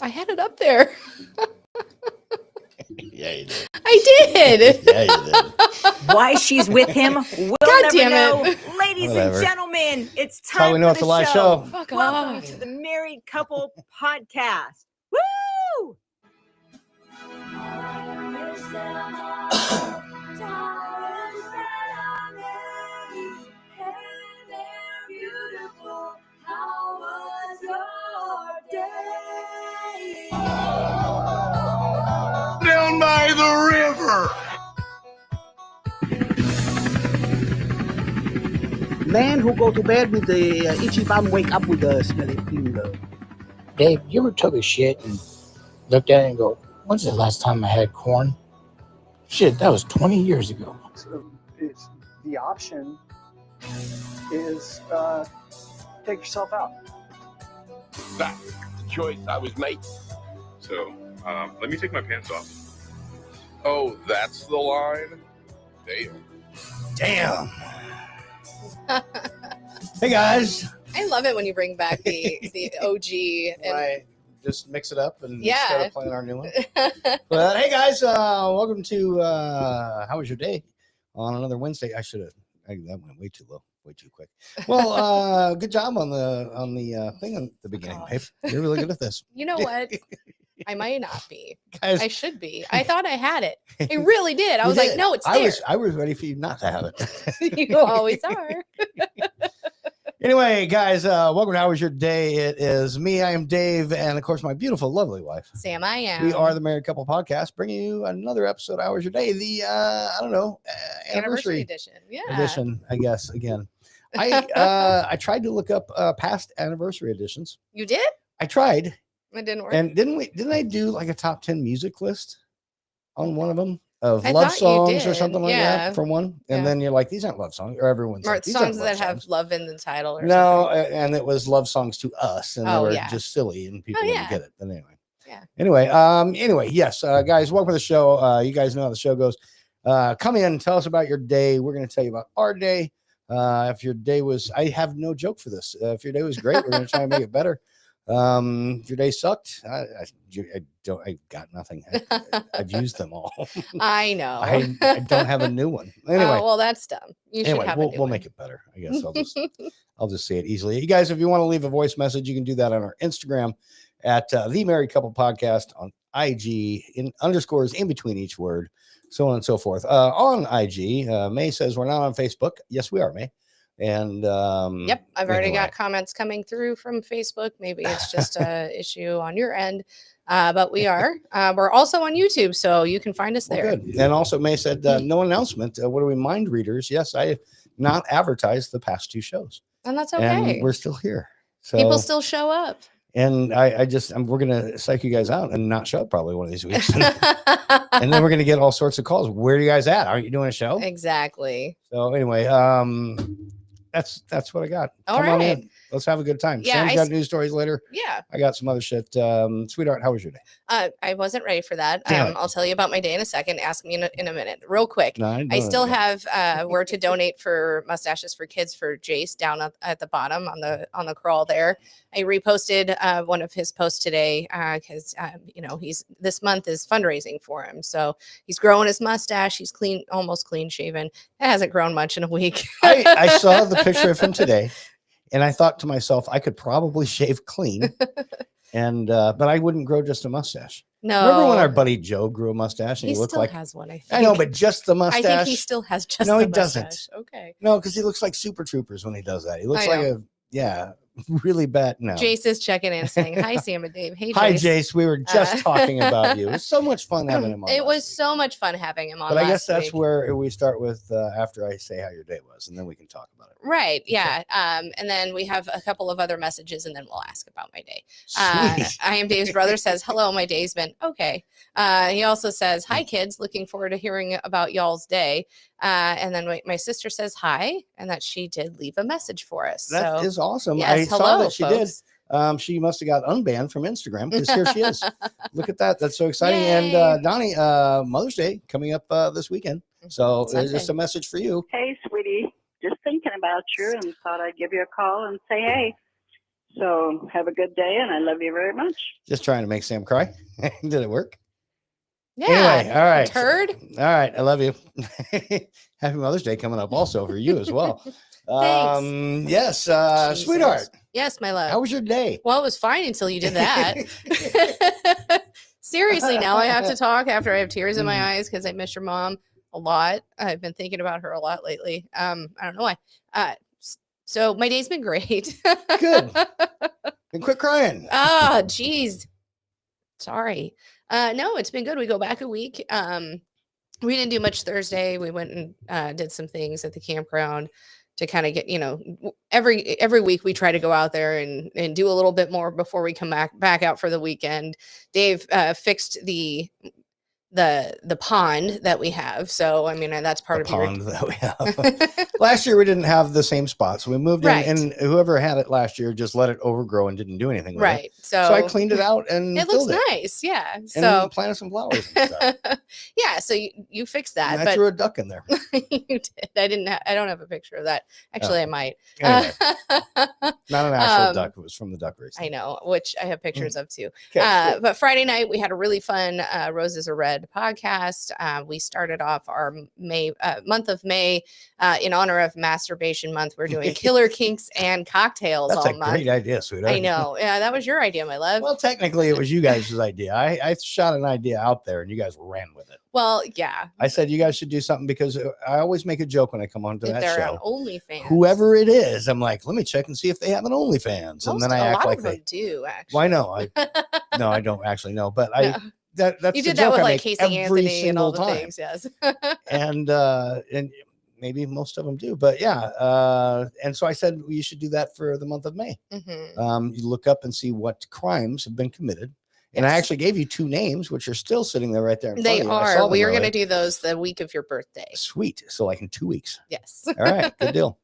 I had it up there. Yeah, you did. I did. Yeah, you did. Why she's with him, we'll God never damn know. it. Ladies Whatever. and gentlemen, it's That's how time we know for it's the a live show. show. Fuck Welcome off. to the Married Couple Podcast. Woo! Down by the river. Man who go to bed with the itchy bum wake up with the smelly finger. Dave, you ever took a shit and looked at it and go, when's the last time I had corn? Shit, that was 20 years ago. So it's the option is take yourself out. That's the choice I was making. So let me take my pants off. Oh, that's the line? Damn. Hey guys. I love it when you bring back the OG. And Right. Just mix it up and Yeah. instead of playing our new one. But hey guys, welcome to How Was Your Day on another Wednesday. That went way too low, way too quick. Well, good job on the thing at the beginning, babe. You're really good at this. you know what? I might not be. Guys, I should be. I thought I had it. I really did. I you was like, did. no, it's there. I was ready for you not to have it. You always are. Anyway, guys, welcome to How Was Your Day? It is me, I am Dave, and of course my beautiful, lovely wife. SamIAm. We are the Married Couple Podcast, bringing you another episode of How Was Your Day? The I don't know, anniversary edition. Yeah. edition, I guess. Again, I tried to look up past anniversary editions. You did? I tried, It didn't work. and didn't I do like a top 10 music list on one of them of I love thought you songs or did. something like Yeah. that for one? And Yeah. then you're like, these aren't love songs, or everyone's Or like, these aren't songs love that have songs. love in the title or No, something. and it was love songs to us, and they Oh, were yeah. just silly, and people Oh, didn't yeah. get it. But anyway, Yeah. Anyway, yes, guys, welcome to the show. You guys know how the show goes. Come in, tell us about your day. We're going to tell you about our day. If your day was, I have no joke for this. If your day was great, we're going to try and make it better. If your day sucked, I got nothing. I've used them all. I know. I don't have a new one. Anyway. Oh, well, that's dumb. You should Anyway, have a we'll new one. make it better. I guess I'll just say it easily. You guys, if you want to leave a voice message, you can do that on our Instagram at the Married Couple Podcast, on IG in underscores in between each word, so on and so forth. On IG, May says we're not on Facebook. Yes, we are, May. And Yep, I've already anyway. got comments coming through from Facebook. Maybe it's just a issue on your end, but we're also on YouTube, so you can find us Well, there. good. And also, May said no announcement. What do we mind readers? Yes, I have not advertised the past 2 shows, And that's okay. and we're still here. So People still show up. and we're gonna psych you guys out and not show up probably one of these weeks, and then we're gonna get all sorts of calls. Where are you guys at? Aren't you doing a show? Exactly. So anyway, that's what I got. All Come on right. in. Let's have a good time. Yeah, Sam's got news stories later. Yeah. I got some other shit. Sweetheart, how was your day? I wasn't ready for that. Damn it. I'll tell you about my day in a second. Ask me in a minute. Real quick. No, I still have where to donate for Mustaches for Kids for Jace down at the bottom on the crawl there. I reposted one of his posts today because this month is fundraising for him. So he's growing his mustache. He's almost clean shaven. It hasn't grown much in a week. I saw the picture of him today, and I thought to myself, I could probably shave clean, and but I wouldn't grow just a mustache. No. Remember when our buddy Joe grew a mustache and he he looked still like has one, I think. I know, but just the mustache. I think he still has just No, the he doesn't. mustache. Okay. No, because he looks like Super Troopers when he does that. He looks I like really bad. No. Jace is checking in saying, "Hi, Sam and Dave." Hey, Jace. Hi, Jace. We were just talking about you. It was so much fun having him on. It was last so much fun having him on. week. But I guess last that's week. where we start with after I say how your day was, and then we can talk about it. Right. Yeah. And then we have a couple of other messages, and then we'll ask about my day. Sweet. I am Dave's brother says, "Hello, my day's been okay." He also says, "Hi, kids. Looking forward to hearing about y'all's day." And then my sister says hi, and that she did leave a message for us. That is awesome. Yes, I saw hello, that she folks. did. She must have got unbanned from Instagram because here she is. Look at that. That's so exciting. Yay. And Donnie, Mother's Day coming up this weekend. So there's just a message for you. Hey, sweetie, just thinking about you and thought I'd give you a call and say hey. So have a good day, and I love you very much. Just trying to make Sam cry. Did it work? Yeah. Anyway, all right. Turd. All right. I love you. Happy Mother's Day coming up also for you as well. Thanks. Yes, Jesus. sweetheart. Yes, my love. How was your day? Well, it was fine until you did that. Seriously, now I have to talk after I have tears in my eyes because I miss your mom a lot. I've been thinking about her a lot lately. I don't know why. So my day's been great. Good. And quit crying. Geez. Sorry. No, it's been good. We go back a week. We didn't do much Thursday. We went and did some things at the campground to kind of get, every week we try to go out there and do a little bit more before we come back out for the weekend. Dave fixed the pond that we have. So, I mean, that's part of pond that we have. Last year we didn't have the same spot. So we moved Right. in, and whoever had it last year just let it overgrow and didn't do anything with right. it. So I cleaned it out and it filled looks it. nice. Yeah. And So planted some flowers and stuff. yeah. So you fixed that, And I but threw a duck in there. you did. I don't have a picture of that. Actually, I might. Anyway, not an actual duck. It was from the duck race. I know, which I have pictures of too. Okay, cool. But Friday night we had a really fun Roses Are Red podcast. We started off our month of May in honor of Masturbation Month. We're doing killer kinks and cocktails That's all a month. great idea, sweetheart. I know. Yeah, that was your idea, my love. Well, technically, it was you guys' idea. I shot an idea out there, and you guys ran with it. Well, yeah. I said you guys should do something because I always make a joke when I come onto If that they're on show. OnlyFans, Whoever it is, I'm like, let me check and see if they have an OnlyFans, and then I a act lot like of they them do. Actually, Well, I know. No, I don't actually know, but No. that's You the did that joke with I like make Casey every Anthony and all the single time. things. Yes. And maybe most of them do, but yeah. And so I said you should do that for the month of May. Mhm. You look up and see what crimes have been committed. And I Yes. actually gave you 2 names, which are still sitting there right there. In They front of you. I saw are. We them are going to earlier. do those the week of your birthday. Sweet. So like in 2 weeks. Yes. All right. Good deal.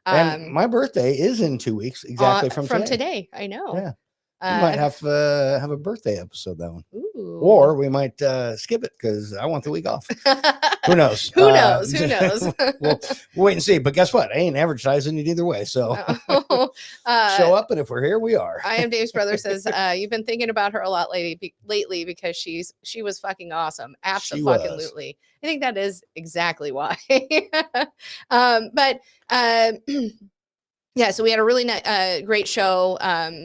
And my birthday is in 2 weeks, exactly from today. I know. Yeah. We might have a birthday episode that one, Ooh. or we might skip it because I want the week off. Who knows? Who knows? Who knows? We'll wait and see. But guess what? I ain't advertising it either way. So show up, and if we're here, we are. I am Dave's brother says you've been thinking about her a lot lately because she was fucking awesome. Absolutely. I think that is exactly why. Yeah, so we had a really great show.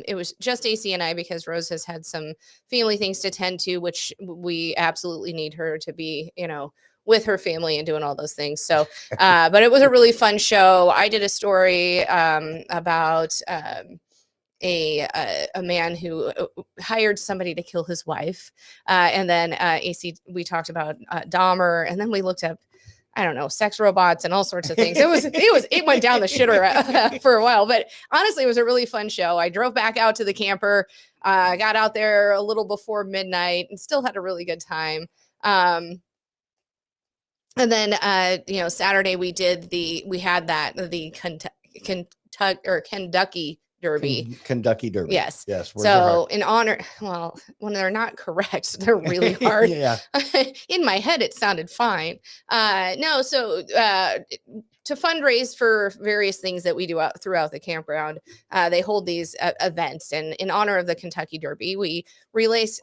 It was just AC and I because Rose has had some family things to tend to, which we absolutely need her to be, with her family and doing all those things. So, but it was a really fun show. I did a story about a man who hired somebody to kill his wife, and then AC. We talked about Dahmer, and then we looked up, I don't know, sex robots and all sorts of things. It went down the shitter for a while, but honestly, it was a really fun show. I drove back out to the camper, got out there a little before midnight, and still had a really good time. And then, Saturday we had the Kentucky Derby. Kentucky Derby. Yes. Yes. So in honor, well, when they're not correct, they're really hard. Yeah. In my head, it sounded fine. No. So, to fundraise for various things that we do throughout the campground, they hold these events, and in honor of the Kentucky Derby, we released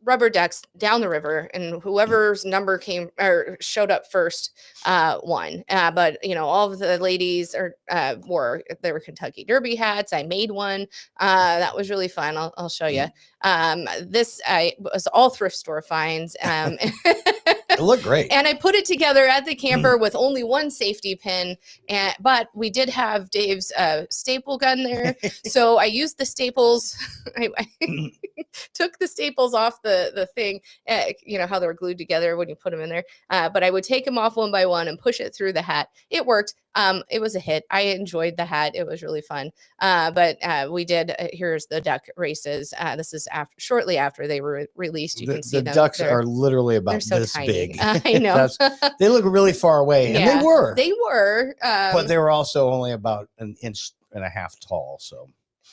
rubber ducks down the river, and whoever's number came or showed up first won. But all of the ladies wore their Kentucky Derby hats. I made one. That was really fun. I'll show you. This was all thrift store finds. It looked great. And I put it together at the camper with only one safety pin, but we did have Dave's staple gun there. So I used the staples. I took the staples off the thing, how they were glued together when you put them in there. But I would take them off one by one and push it through the hat. It worked. It was a hit. I enjoyed the hat. It was really fun. But we did, here's the duck races. This is shortly after they were released. You can see the them. ducks are literally about so this tiny. big. I know. They look really far away, and they were. They were. But they were also only about an inch and a half tall. So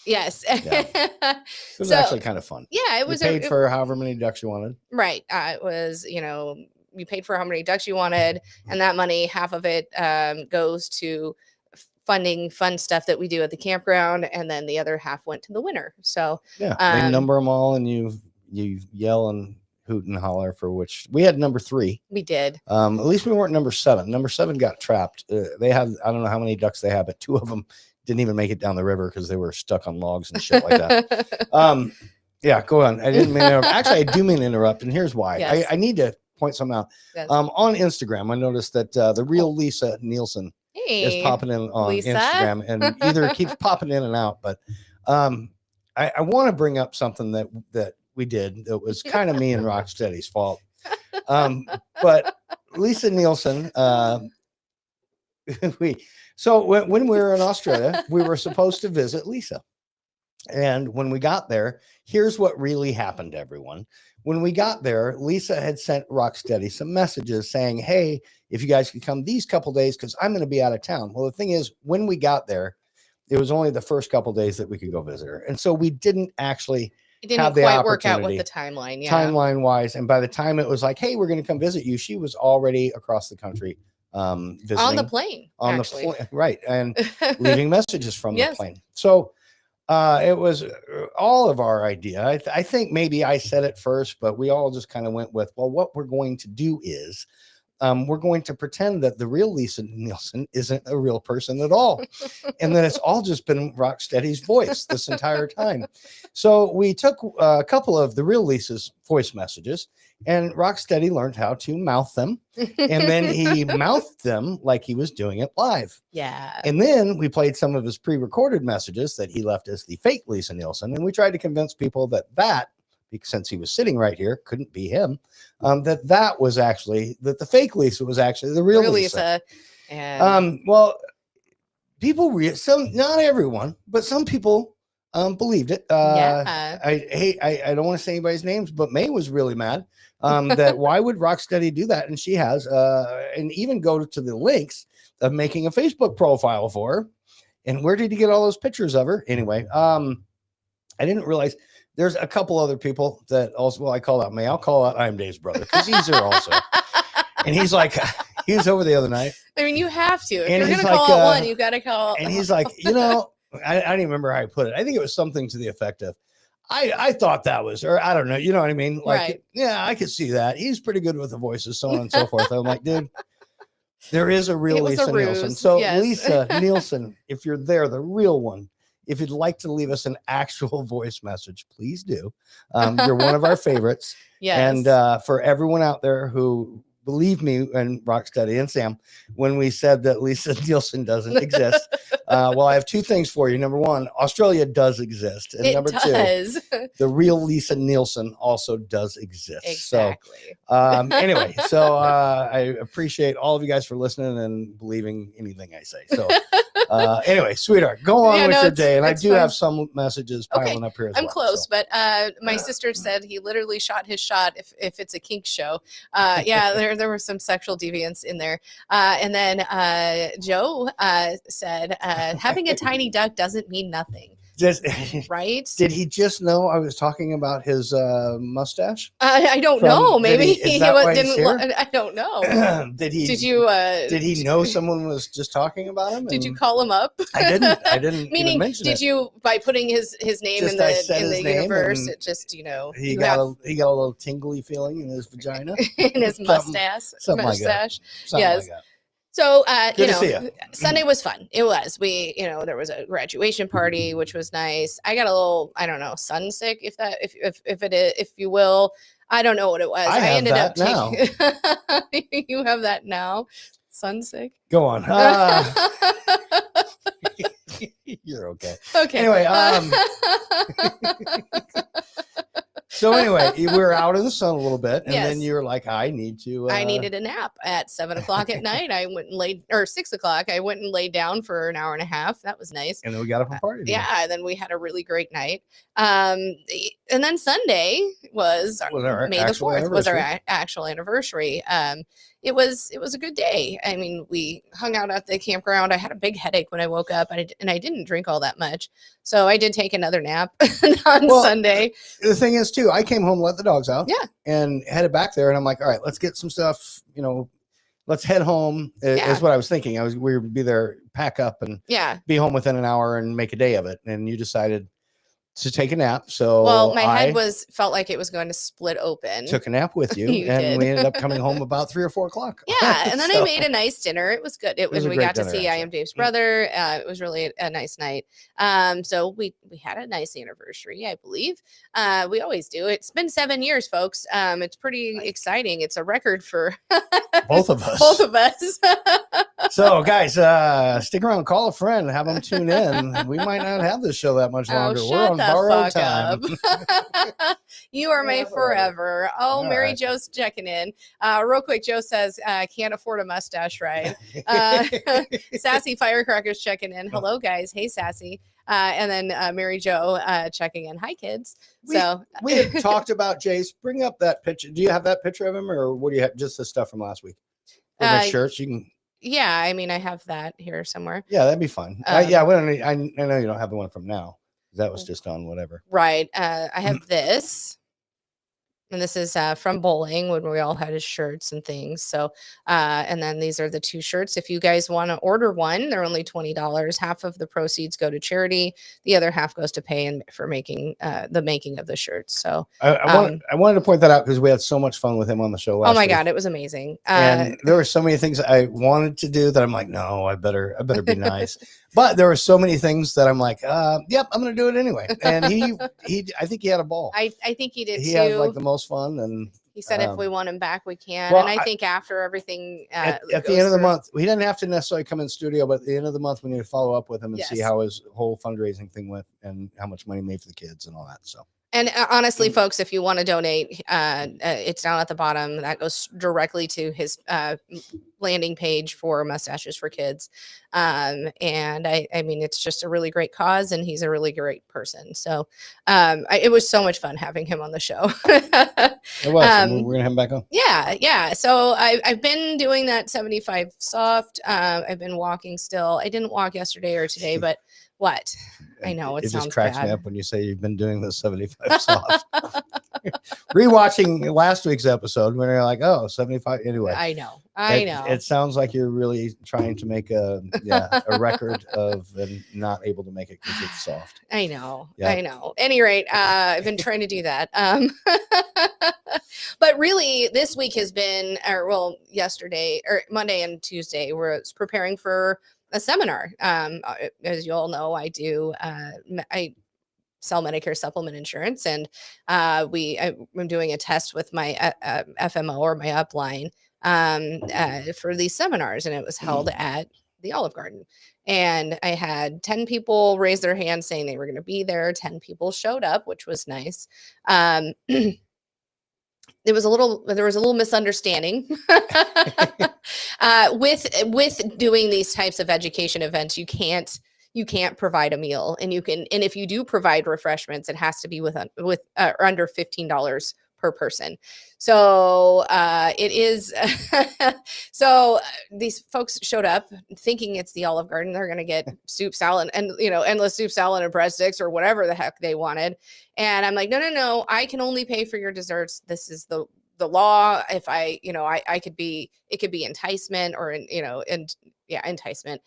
yes. Yeah. It was actually kind of fun. Yeah, it was. You paid for however many ducks you wanted. Right. It was, you paid for how many ducks you wanted, and that money, half of it goes to funding fun stuff that we do at the campground, and then the other half went to the winner. So yeah, they number them all, and you yell and hoot and holler for which we had number 3. We did. At least we weren't number 7. Number 7 got trapped. They had, I don't know how many ducks they had, but 2 of them didn't even make it down the river because they were stuck on logs and shit like that. Yeah, go on. I didn't mean to interrupt. Actually, I do mean to interrupt, and here's why. Yes. I need to point something out. Yes. On Instagram, I noticed that the real Lisa Nielsen is popping in on Lisa. Instagram, and either keeps popping in and out. But I want to bring up something that we did that was kind of me and Rocksteady's fault. But Lisa Nielsen, so when we were in Australia, we were supposed to visit Lisa. And when we got there, here's what really happened, everyone. When we got there, Lisa had sent Rocksteady some messages saying, hey, if you guys could come these couple days, because I'm going to be out of town. Well, the thing is, when we got there, it was only the first couple days that we could go visit her. And so we didn't actually have the quite work out with opportunity, the timeline. Yeah. timeline wise. And by the time it was like, hey, we're going to come visit you, she was already across the country visiting. On the plane. On the plane. Right. And leaving messages from Yes. the plane. So it was all of our idea. I think maybe I said it first, but we all just kind of went with, well, what we're going to do is we're going to pretend that the real Lisa Nielsen isn't a real person at all. And then it's all just been Rocksteady's voice this entire time. So we took a couple of the real Lisa's voice messages, and Rocksteady learned how to mouth them. And then he mouthed them like he was doing it live. Yeah. And then we played some of his pre-recorded messages that he left as the fake Lisa Nielsen. And we tried to convince people that since he was sitting right here, couldn't be him, that was actually, that the fake Lisa was actually the real Lisa. And Well, people, not everyone, but some people believed it. Yeah. I don't want to say anybody's names, but May was really mad that why would Rocksteady do that? And she has, and even go to the links of making a Facebook profile for her. And where did he get all those pictures of her? Anyway, I didn't realize there's a couple other people that also, well, I call out May. I'll call out IamDave's brother because he's there also. And he's like, he was over the other night. I mean, you have to. If And you're he's going to like, call it one, you got to call. And he's like, I don't even remember how I put it. I think it was something to the effect of, I thought that was, or I don't know. You know what I mean? Like, Right. yeah, I could see that. He's pretty good with the voices, so on and so forth. I'm like, dude, there is a real It was a Lisa Nielsen. ruse, So yes. Lisa Nielsen, if you're there, the real one, if you'd like to leave us an actual voice message, please do. You're one of our favorites. Yes. And for everyone out there who believe me and Rocksteady and Sam, when we said that Lisa Nielsen doesn't exist, well, I have two things for you. Number one, Australia does exist. And it number does. two, the real Lisa Nielsen also does exist. Exactly. So anyway, so I appreciate all of you guys for listening and believing anything I say. So anyway, sweetheart, go on with your day. And I do have some messages piling up here as I'm well, close, so. but my sister said he literally shot his shot if it's a kink show. Yeah, there were some sexual deviance in there. And then Joe said having a tiny duck doesn't mean nothing. Right? Did he just know I was talking about his mustache? I don't know. Maybe he didn't. Here? I don't know. Did he? Did you? Did he know someone was just talking about him? Did you call him up? I didn't. Meaning, even mention did it. you by putting his name Just in the universe? It just he got a little tingly feeling in his vagina, in his mustache. Something like that. Something Yes. like that. So, Good to see you. Sunday was fun. It was. There was a graduation party, which was nice. I got a little, I don't know, sun sick, if you will. I don't know what it was. I ended up now. You have that now, sun sick. Go on. You're okay. Okay. Anyway, so anyway, we were out in the sun a little bit, and then you were like, I needed a nap at 7:00 at night. I went and laid, or 6:00. I went and laid down for an hour and a half. That was nice. And then we got up and partied. Yeah. Then we had a really great night. And then Sunday was May the 4th was our actual anniversary. It was a good day. I mean, we hung out at the campground. I had a big headache when I woke up, and I didn't drink all that much. So I did take another nap on Sunday. The thing is, too, I came home, let the dogs out, and headed back there. And I'm like, all right, let's get some stuff. Let's head home. Is what I was thinking. We would be there, pack up, and be home within an hour and make a day of it. And you decided to take a nap. So my head felt like it was going to split open. Took a nap with you, and we ended up coming home about 3 or 4 o'clock. Yeah, and then I made a nice dinner. It was good. We got to see IamDave's brother. It was really a nice night. So we had a nice anniversary, I believe. We always do. It's been 7 years, folks. It's pretty exciting. It's a record for both of us. So, guys, stick around, call a friend, have them tune in. We might not have this show that much longer. We're on borrowed time. You are my forever. Mary Jo's checking in. Real quick, Joe says, can't afford a mustache ride. Sassy Firecrackers checking in. Hello, guys. Hey, Sassy. And then Mary Jo checking in. Hi, kids. We had talked about Jace. Bring up that picture. Do you have that picture of him, or what do you have? Just the stuff from last week? Or my shirts? You can. Yeah, I mean, I have that here somewhere. Yeah, that'd be fun. I know you don't have the one from now. That was just on whatever. Right. I have this. And this is from bowling when we all had his shirts and things. So, and then these are the 2 shirts. If you guys want to order one, they're only $20. Half of the proceeds go to charity. The other half goes to pay for making the making of the shirts. So I wanted to point that out because we had so much fun with him on the show last week. God, it was amazing. And there were so many things I wanted to do that I'm like, no, I better be nice. But there were so many things that I'm like, yep, I'm going to do it anyway. And I think he had a ball. I think he did too. He had like the most fun. And he said, if we want him back, we can. Well, and I think after everything, at the end of the month, he doesn't have to necessarily come in studio, but at the end of the month, we need to follow up with him and see how his whole fundraising thing went and how much money he made for the kids and all that. So. And honestly, folks, if you want to donate, it's down at the bottom. That goes directly to his landing page for Mustaches for Kids. And I mean, it's just a really great cause, and he's a really great person. So it was so much fun having him on the show. It was. We're going to have him back on. Yeah. So I've been doing that 75 soft. I've been walking still. I didn't walk yesterday or today, but what? I know it sounds just cracks bad. me up when you say you've been doing the 75 soft. Rewatching last week's episode when you're like, oh, 75. Anyway, I know. It sounds like you're really trying to make a record of not able to make it because it's soft. I know. Yeah. I know. Any rate, I've been trying to do that. But really, this week has been, yesterday or Monday and Tuesday, we're preparing for a seminar. As you all know, I do. I sell Medicare supplement insurance, and I'm doing a test with my FMO or my upline for these seminars, and it was held at the Olive Garden. And I had 10 people raise their hands saying they were going to be there. 10 people showed up, which was nice. There was a little misunderstanding with doing these types of education events. You can't provide a meal, and if you do provide refreshments, it has to be with under $15 per person. So it is. So these folks showed up thinking it's the Olive Garden. They're going to get soup, salad, and endless soup, salad, and breadsticks, or whatever the heck they wanted. And I'm like, no, I can only pay for your desserts. This is the law. If it could be enticement or enticement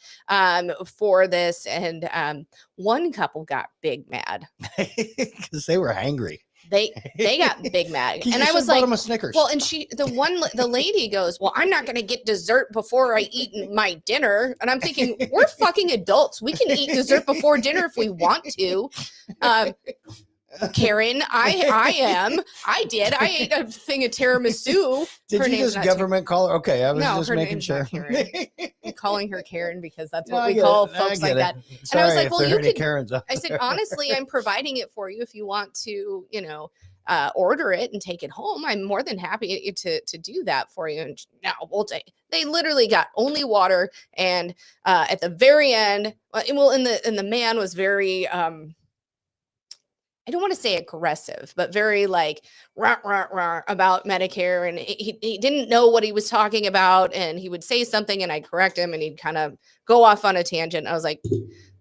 for this. And one couple got big mad because they were hangry. They got big mad, and I was like, them a Snickers. Well, and the lady goes, well, I'm not going to get dessert before I eat my dinner. And I'm thinking, we're fucking adults. We can eat dessert before dinner if we want to. Karen, I ate a thing of tiramisu. Did you just government call her? Okay, I was just making sure. I'm calling her Karen because that's what we call folks like that. Sorry, and I was like, well, you could. Karens I said, honestly, I'm providing it for you if you want to, order it and take it home. I'm more than happy to do that for you. And now they literally got only water, and at the very end, and the man was very I don't want to say aggressive, but very like rah, rah, rah, about Medicare. And he didn't know what he was talking about. And he would say something and I'd correct him and he'd kind of go off on a tangent. I was like,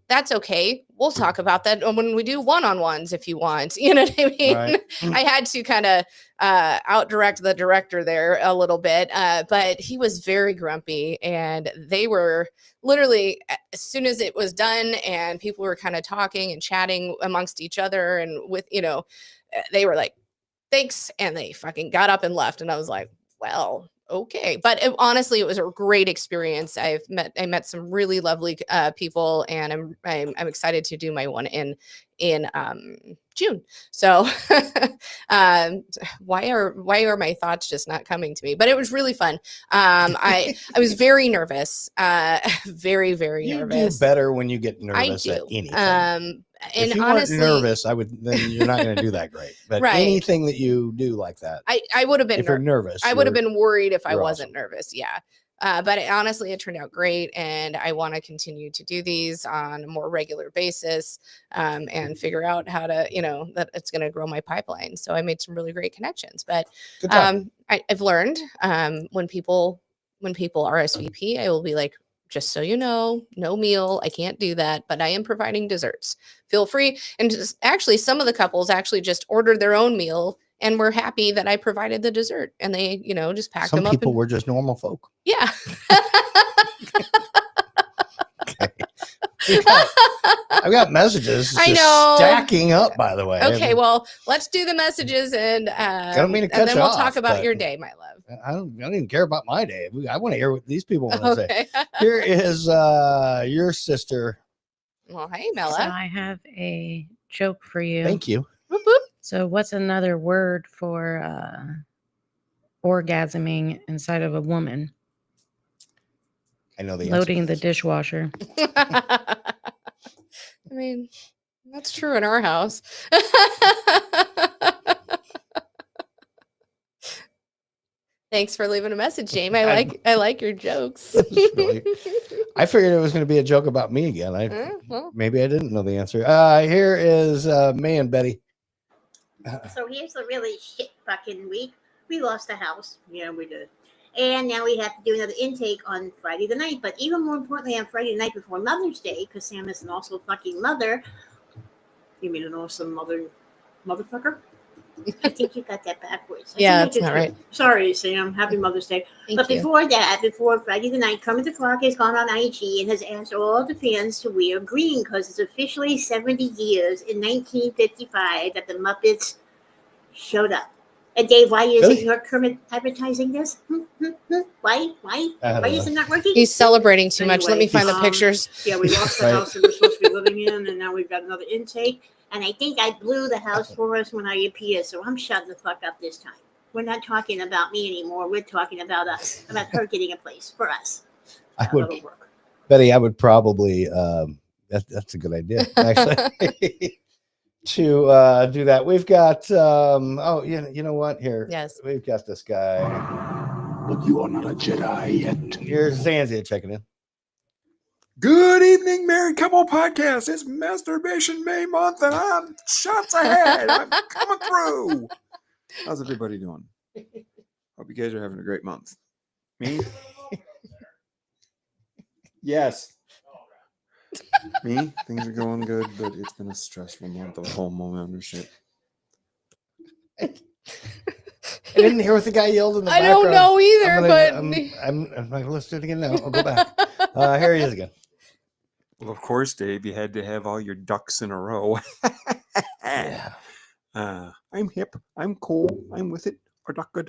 that's okay. We'll talk about that when we do one-on-ones if you want. You know what I mean? Right. I had to kind of out-direct the director there a little bit, but he was very grumpy. And they were literally, as soon as it was done and people were kind of talking and chatting amongst each other and with, they were like, thanks. And they fucking got up and left. And I was like, well, okay. But honestly, it was a great experience. I met some really lovely people, and I'm excited to do my one in June. So why are my thoughts just not coming to me? But it was really fun. I was very nervous, very, very nervous. You do better when you get nervous at anything. And if you honestly, weren't nervous, then you're not going to do that great. But right. Anything that you do like that, I would have been. If you're nervous, I would have been worried if I wasn't awesome. Nervous. Yeah. But honestly, it turned out great, and I want to continue to do these on a more regular basis, and figure out how to, that it's going to grow my pipeline. So I made some really great connections. But I've learned when people RSVP, I will be like, just so you know, no meal. I can't do that, but I am providing desserts. Feel free. And actually, some of the couples actually just ordered their own meal and were happy that I provided the dessert, and they, just packed them up. Some people were just normal folk. Yeah. Okay. I've got messages. I know. Stacking up, by the way. Okay, well, let's do the messages, and don't mean to cut and then you we'll off, talk about but your day, my love. I don't even care about my day. I want to hear what these people want to Okay. say. Here is your sister. Well, hey, Mella. So I have a joke for you. Thank you. Whoop, whoop. So what's another word for orgasming inside of a woman? I know the Loading answer. the dishwasher. I mean, that's true in our house. Thanks for leaving a message, Jamie. I like your jokes. I figured it was going to be a joke about me again. Well. Maybe I didn't know the answer. Here is May and Betty. So here's the really shit fucking week. We lost the house. Yeah, we did. And now we have to do another intake on Friday the night. But even more importantly, on Friday night before Mother's Day, because Sam is an also fucking mother. You mean an awesome motherfucker? I think you got that backwards. Yeah, that's not right. Sorry, Sam. Happy Mother's Day. Thank you. Before Friday the night, Kermit the Frog has gone on IG and has asked all the fans to wear green because it's officially 70 years in 1955 that the Muppets showed up. And Dave, why isn't Really? your Kermit advertising this? Why? I Why don't is know. it not working? He's celebrating too much. Let Anyway, me find the pictures. Yeah, we lost the Right. house that we're supposed to be living in, and now we've got another intake. And I think I blew the house for us when I appeared, so I'm shutting the fuck up this time. We're not talking about me anymore. We're talking about us, about her getting a place for us. I would, That'll work. Betty, I would probably, that's a good idea, actually, to do that. We've got, you know what? Here, Yes. we've got this guy. But you are not a Jedi yet. Here's Zanzia checking in. Good evening, Married Couple Podcast. It's Masturbation May month, and I'm shots ahead. I'm coming through. How's everybody doing? Hope you guys are having a great month. Me? Yes. Me? Things are going good, but it's been a stressful month of homeowner shit. I didn't hear what the guy yelled in the I background. don't know either, I'm not going to listen to it again now. I'll go back. Here he is again. Well, of course, Dave, you had to have all your ducks in a row. Yeah. I'm hip. I'm cool. I'm with it. Lemonade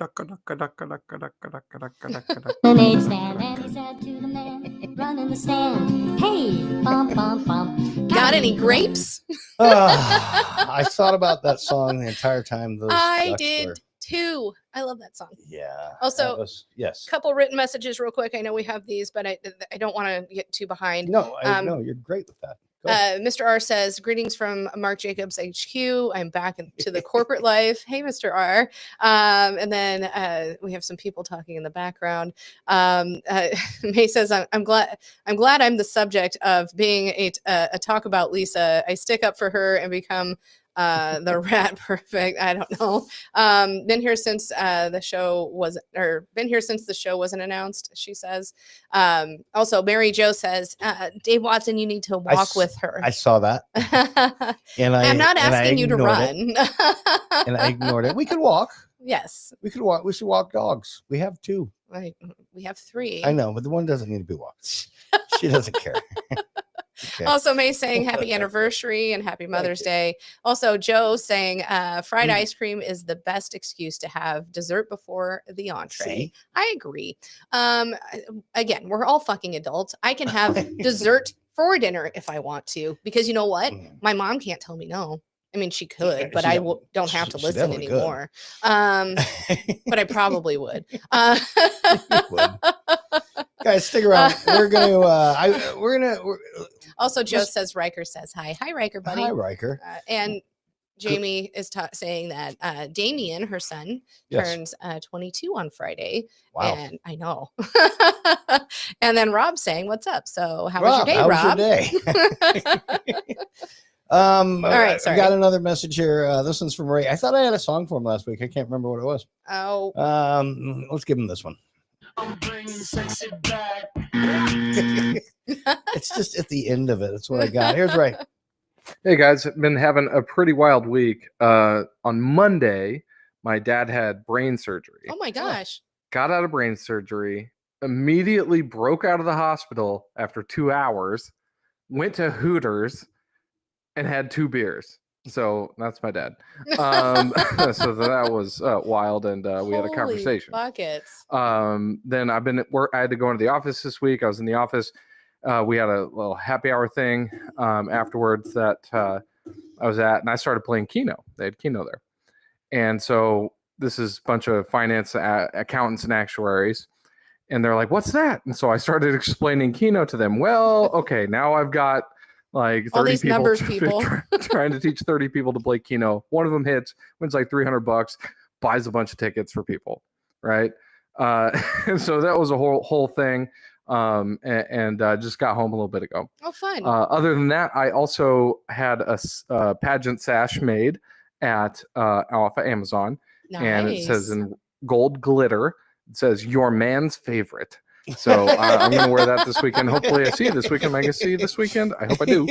stand, and he said to the man running the stand, "Hey, bum bum bum, Got any grapes? I thought about that song the entire time. I did too. I love that song. Yeah. Also, yes. couple written messages real quick. I know we have these, but I don't want to get too behind. No, no, you're great with that. Mr. R says, greetings from Mark Jacobs HQ. I'm back into the corporate life. Hey, Mr. R. And then we have some people talking in the background. May says, I'm glad I'm the subject of being a talk about Lisa. I stick up for her and become the rat perfect. I don't know. Been here since the show wasn't announced, she says. Also, Mary Jo says, Dave Watson, you need to walk with her. I saw that. And I'm not asking you to run. And I ignored it. We could walk. Yes. We could walk. We should walk dogs. We have 2. Right. We have 3. I know, but the one doesn't need to be walked. She doesn't care. Okay. Also, May saying happy anniversary and happy Mother's Day. Also, Joe saying fried ice cream is the best excuse to have dessert before the entree. See? I agree. Again, we're all fucking adults. I can have dessert for dinner if I want to, because you know what? My mom can't tell me no. I mean, she could, but I don't have to listen anymore. But I probably would. Guys, stick around. We're gonna. Also, Joe says Riker says hi. Hi, Riker, buddy. Hi, Riker. And Jamie is saying that Damien, her son, turns 22 on Friday. Wow. And I know. And then Rob saying, "What's up?" So, how was your day, how Rob? was your day? All right, sorry. I got another message here. This one's from Ray. I thought I had a song for him last week. I can't remember what it was. Oh. Let's give him this one. I'm bringing sexy back. It's just at the end of it. That's what I got. Here's Ray. Hey guys, been having a pretty wild week. On Monday, my dad had brain surgery. Oh my gosh. Got out of brain surgery, immediately broke out of the hospital after 2 hours, went to Hooters, and had 2 beers. So that's my dad. So that was wild, and we had a conversation. Buckets. Then I've been at work. I had to go into the office this week. I was in the office. We had a little happy hour thing afterwards that I was at, and I started playing Keno. They had Keno there, and so this is a bunch of finance accountants and actuaries. And they're like, "What's that?" And so I started explaining Keno to them. Well, okay, now I've got like 30 all these people, numbers people trying to teach 30 people to play Keno. One of them hits, wins like $300, buys a bunch of tickets for people, right? And so that was a whole thing. And just got home a little bit ago. Oh, fun. Other than that, I also had a pageant sash made off of Amazon. And it says in gold glitter, it says "Your man's favorite." So I'm going to wear that this weekend. Hopefully I see you this weekend. Am I going to see you this weekend? I hope I do.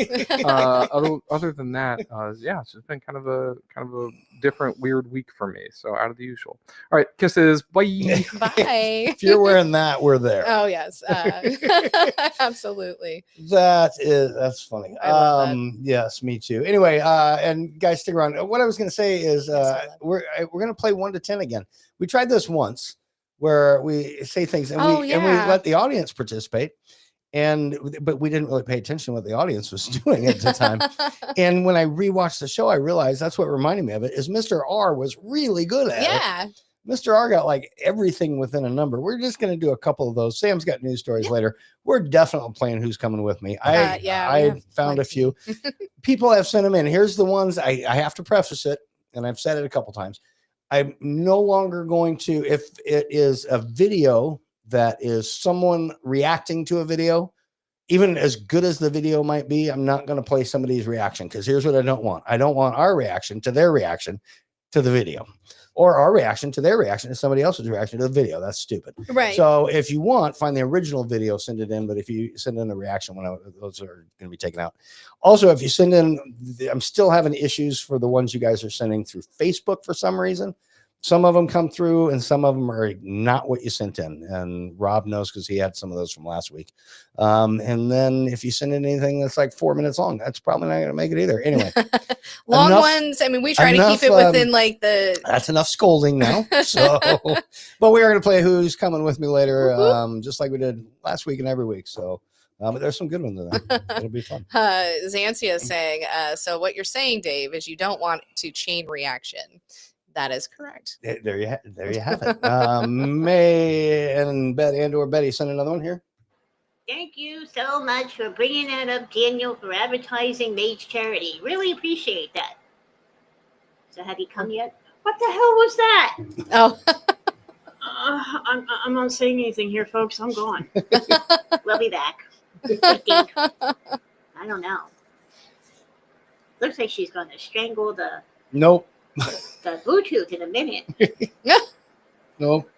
Other than that, yeah, it's just been kind of a different, weird week for me. So out of the usual. All right, kisses. Bye. Bye. If you're wearing that, we're there. Oh yes, absolutely. That's funny. I love that. Yes, me too. Anyway, and guys, stick around. What I was going to say is we're going to play 1 to 10 again. We tried this once where we say things and we let the audience participate. But we didn't really pay attention to what the audience was doing at the time. And when I rewatched the show, I realized that's what reminded me of it is Mr. R was really good at it. Yeah. Mr. R got like everything within a number. We're just going to do a couple of those. Sam's got news stories later. We're definitely playing Who's Coming With Me. I found a few. People have sent them in. Here's the ones I have to preface it, and I've said it a couple times. I'm no longer going to, if it is a video that is someone reacting to a video, even as good as the video might be, I'm not going to play somebody's reaction because here's what I don't want. I don't want our reaction to their reaction to the video, or our reaction to their reaction to somebody else's reaction to the video. That's stupid. Right. So if you want, find the original video, send it in. But if you send in the reaction, those are going to be taken out. Also, if you send in, I'm still having issues for the ones you guys are sending through Facebook for some reason. Some of them come through and some of them are not what you sent in. And Rob knows because he had some of those from last week. And then if you send in anything that's like 4 minutes long, that's probably not going to make it either. Anyway, long ones. I mean, we try to keep it within like the. That's enough scolding now. So, but we are going to play Who's Coming With Me later, just like we did last week and every week. So, but there's some good ones in there. It'll be fun. Xantia is saying, so what you're saying, Dave, is you don't want to chain reaction. That is correct. There you have it. May and Betty send another one here. Thank you so much for bringing that up, Daniel, for advertising Nate's charity. Really appreciate that. So have you come yet? What the hell was that? Oh. I'm not saying anything here, folks. I'm gone. We'll be back. I think. I don't know. Looks like she's going to strangle the Nope. the Bluetooth in a minute. Nope.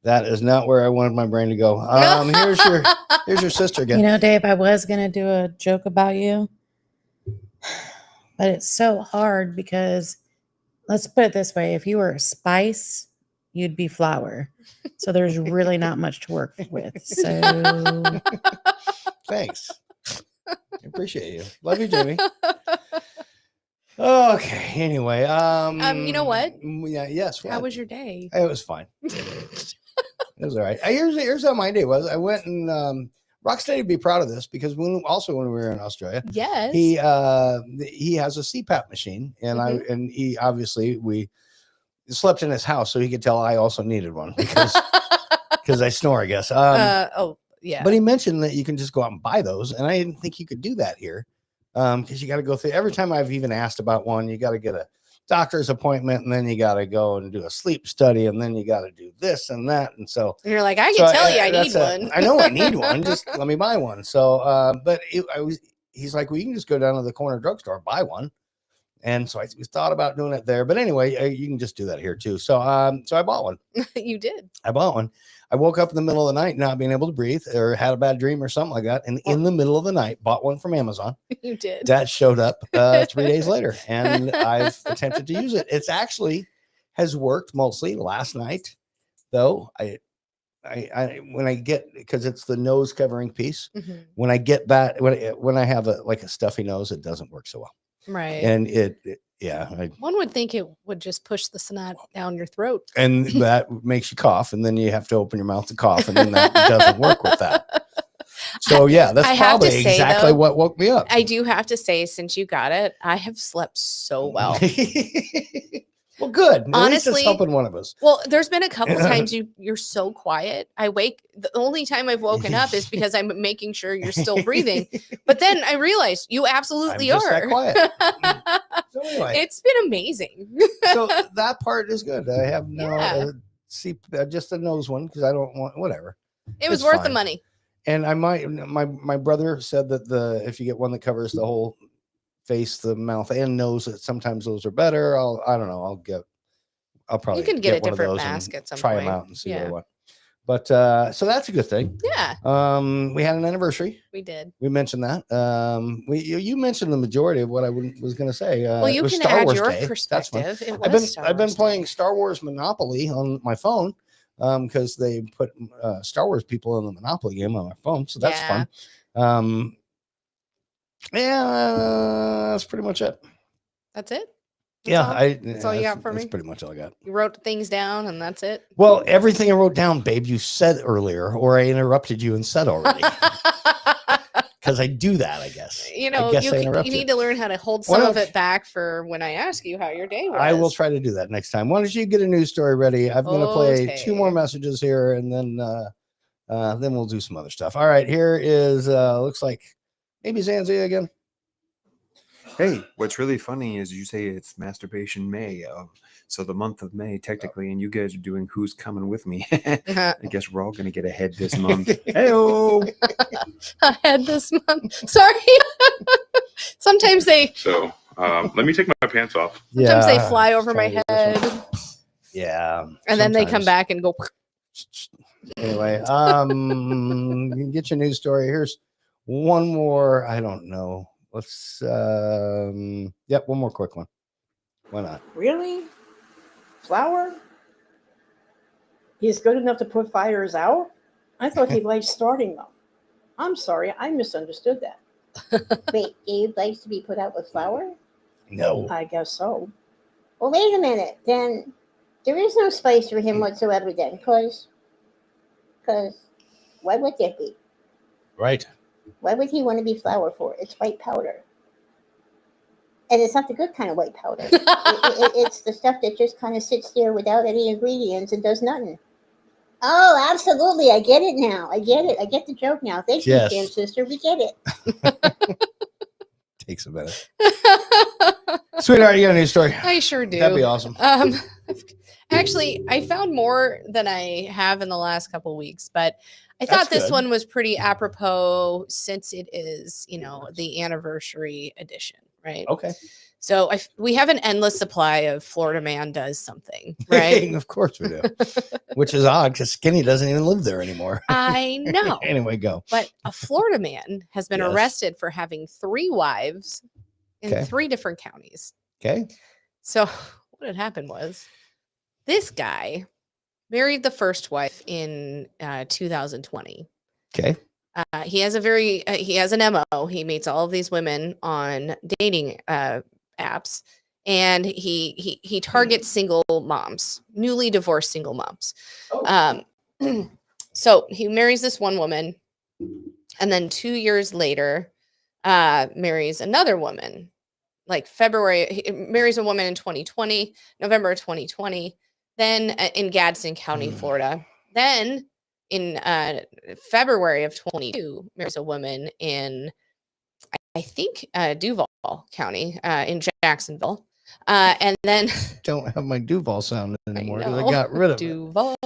That is not where I wanted my brain to go. Here's your sister again. You know, Dave, I was gonna do a joke about you, but it's so hard because let's put it this way: if you were a spice, you'd be flour. So there's really not much to work with. So thanks. I appreciate you. Love you, Jimmy. Okay. Anyway, you know what? Yeah. Yes. How was your day? It was fine. It was all right. Here's how my day was. I went and Rocksteady would be proud of this because when we were in Australia, yes, he has a CPAP machine, and he obviously we slept in his house, so he could tell I also needed one because I snore, I guess. Oh yeah. But he mentioned that you can just go out and buy those, and I didn't think you could do that here. Because you got to go through every time I've even asked about one, you got to get a doctor's appointment, and then you got to go and do a sleep study, and then you got to do this and that. And so you're like, I can tell you I need one. I know I need one. Just let me buy one. So, but he's like, well, you can just go down to the corner drugstore, buy one. And so we thought about doing it there. But anyway, you can just do that here too. So, so I bought one. You did. I bought one. I woke up in the middle of the night not being able to breathe or had a bad dream or something like that. And in the middle of the night, bought one from Amazon. You did. That showed up 3 days later. And I've attempted to use it. It's actually has worked mostly last night, though. I when I get, because it's the nose covering piece, when I get that, when I have a stuffy nose, it doesn't work so well. Right. And one would think it would just push the snot down your throat. And that makes you cough, and then you have to open your mouth to cough, and then that doesn't work with that. So yeah, that's probably exactly what woke me up. I do have to say, since you got it, I have slept so well. Well, good. At Honestly, least it's helping one of us. Well, there's been a couple times you're so quiet. The only time I've woken up is because I'm making sure you're still breathing. But then I realized you absolutely I'm just are. That quiet. So anyway, it's been amazing. So that part is good. I have no just a nose one because I don't want whatever. It was worth the money. And I might. My brother said that if you get one that covers the whole face, the mouth, and nose, that sometimes those are better. I don't know. I'll probably you can get a different mask at some try point. them out and see what I want. But so that's a good thing. Yeah, We had an anniversary. we did. We mentioned that. You mentioned the majority of what I was going to say. Well, it you was can Star add Wars your Day. That's fun. perspective. It I've was been Star playing Wars Day. Star Wars Monopoly on my phone because they put Star Wars people in the Monopoly game on my phone, so that's Yeah. fun. Yeah, that's pretty much it. That's it. Yeah, all? That's all you got for that's me? pretty much all I got. You wrote things down, and that's it. Well, everything I wrote down, babe, you said earlier, or I interrupted you and said already. Because I do that, I guess. You know, I guess I you interrupt need to learn how to hold Why some of don't it back for when I ask you how your day was. I will try to do that next time. Why don't you get a news story ready? I'm going to play 2 more Okay. messages here, and then we'll do some other stuff. All right, here is looks like maybe Zanzia again. Hey, what's really funny is you say it's Masturbation May, so the month of May technically, and you guys are doing Who's Coming With Me. I guess we're all going to get ahead this month. Hey-o! Ahead this month. Sorry. Sometimes they So let me take my pants off. sometimes they Yeah, fly over my trying to do head, something. Yeah, and then they come sometimes. back and go. Anyway, you can get your news story. Here's one more. I don't know. Let's one more quick one. Why not? Really? Flour? He's good enough to put fires out? I thought he liked starting them. I'm sorry, I misunderstood that. Wait, Dave likes to be put out with flour? No. I guess so. Well, wait a minute. Then there is no spice for him whatsoever then, because why would there be? Right. Why would he want to be flour for? It's white powder. And it's not the good kind of white powder. It's the stuff that just kind of sits there without any ingredients and does nothing. Oh, absolutely. I get it now. I get it. I get the joke now. Thank you, Yes. Sam sister. We get it. Takes a minute. Sweetheart, you got a news story? I sure do. That'd be awesome. Actually, I found more than I have in the last couple weeks, but I thought That's this good. one was pretty apropos since it is, the anniversary edition, right? Okay. So we have an endless supply of Florida man does something, right? Of course we do. Which is odd because Skinny doesn't even live there anymore. I know. Anyway, go. But a Florida man has been Yes. arrested for having 3 wives in Okay. 3 different counties. Okay. So what had happened was this guy married the first wife in 2020. Okay. He has an MO. He meets all of these women on dating apps, and he targets single moms, newly divorced single moms. So he marries this one woman, and then 2 years later, marries another woman. Like February, he marries a woman in 2020, November 2020. Then in Gadsden County, Florida. Then in February of 22, marries a woman in, I think, Duval County in Jacksonville. And then Don't have my Duval sound anymore because I know, got rid of Duval.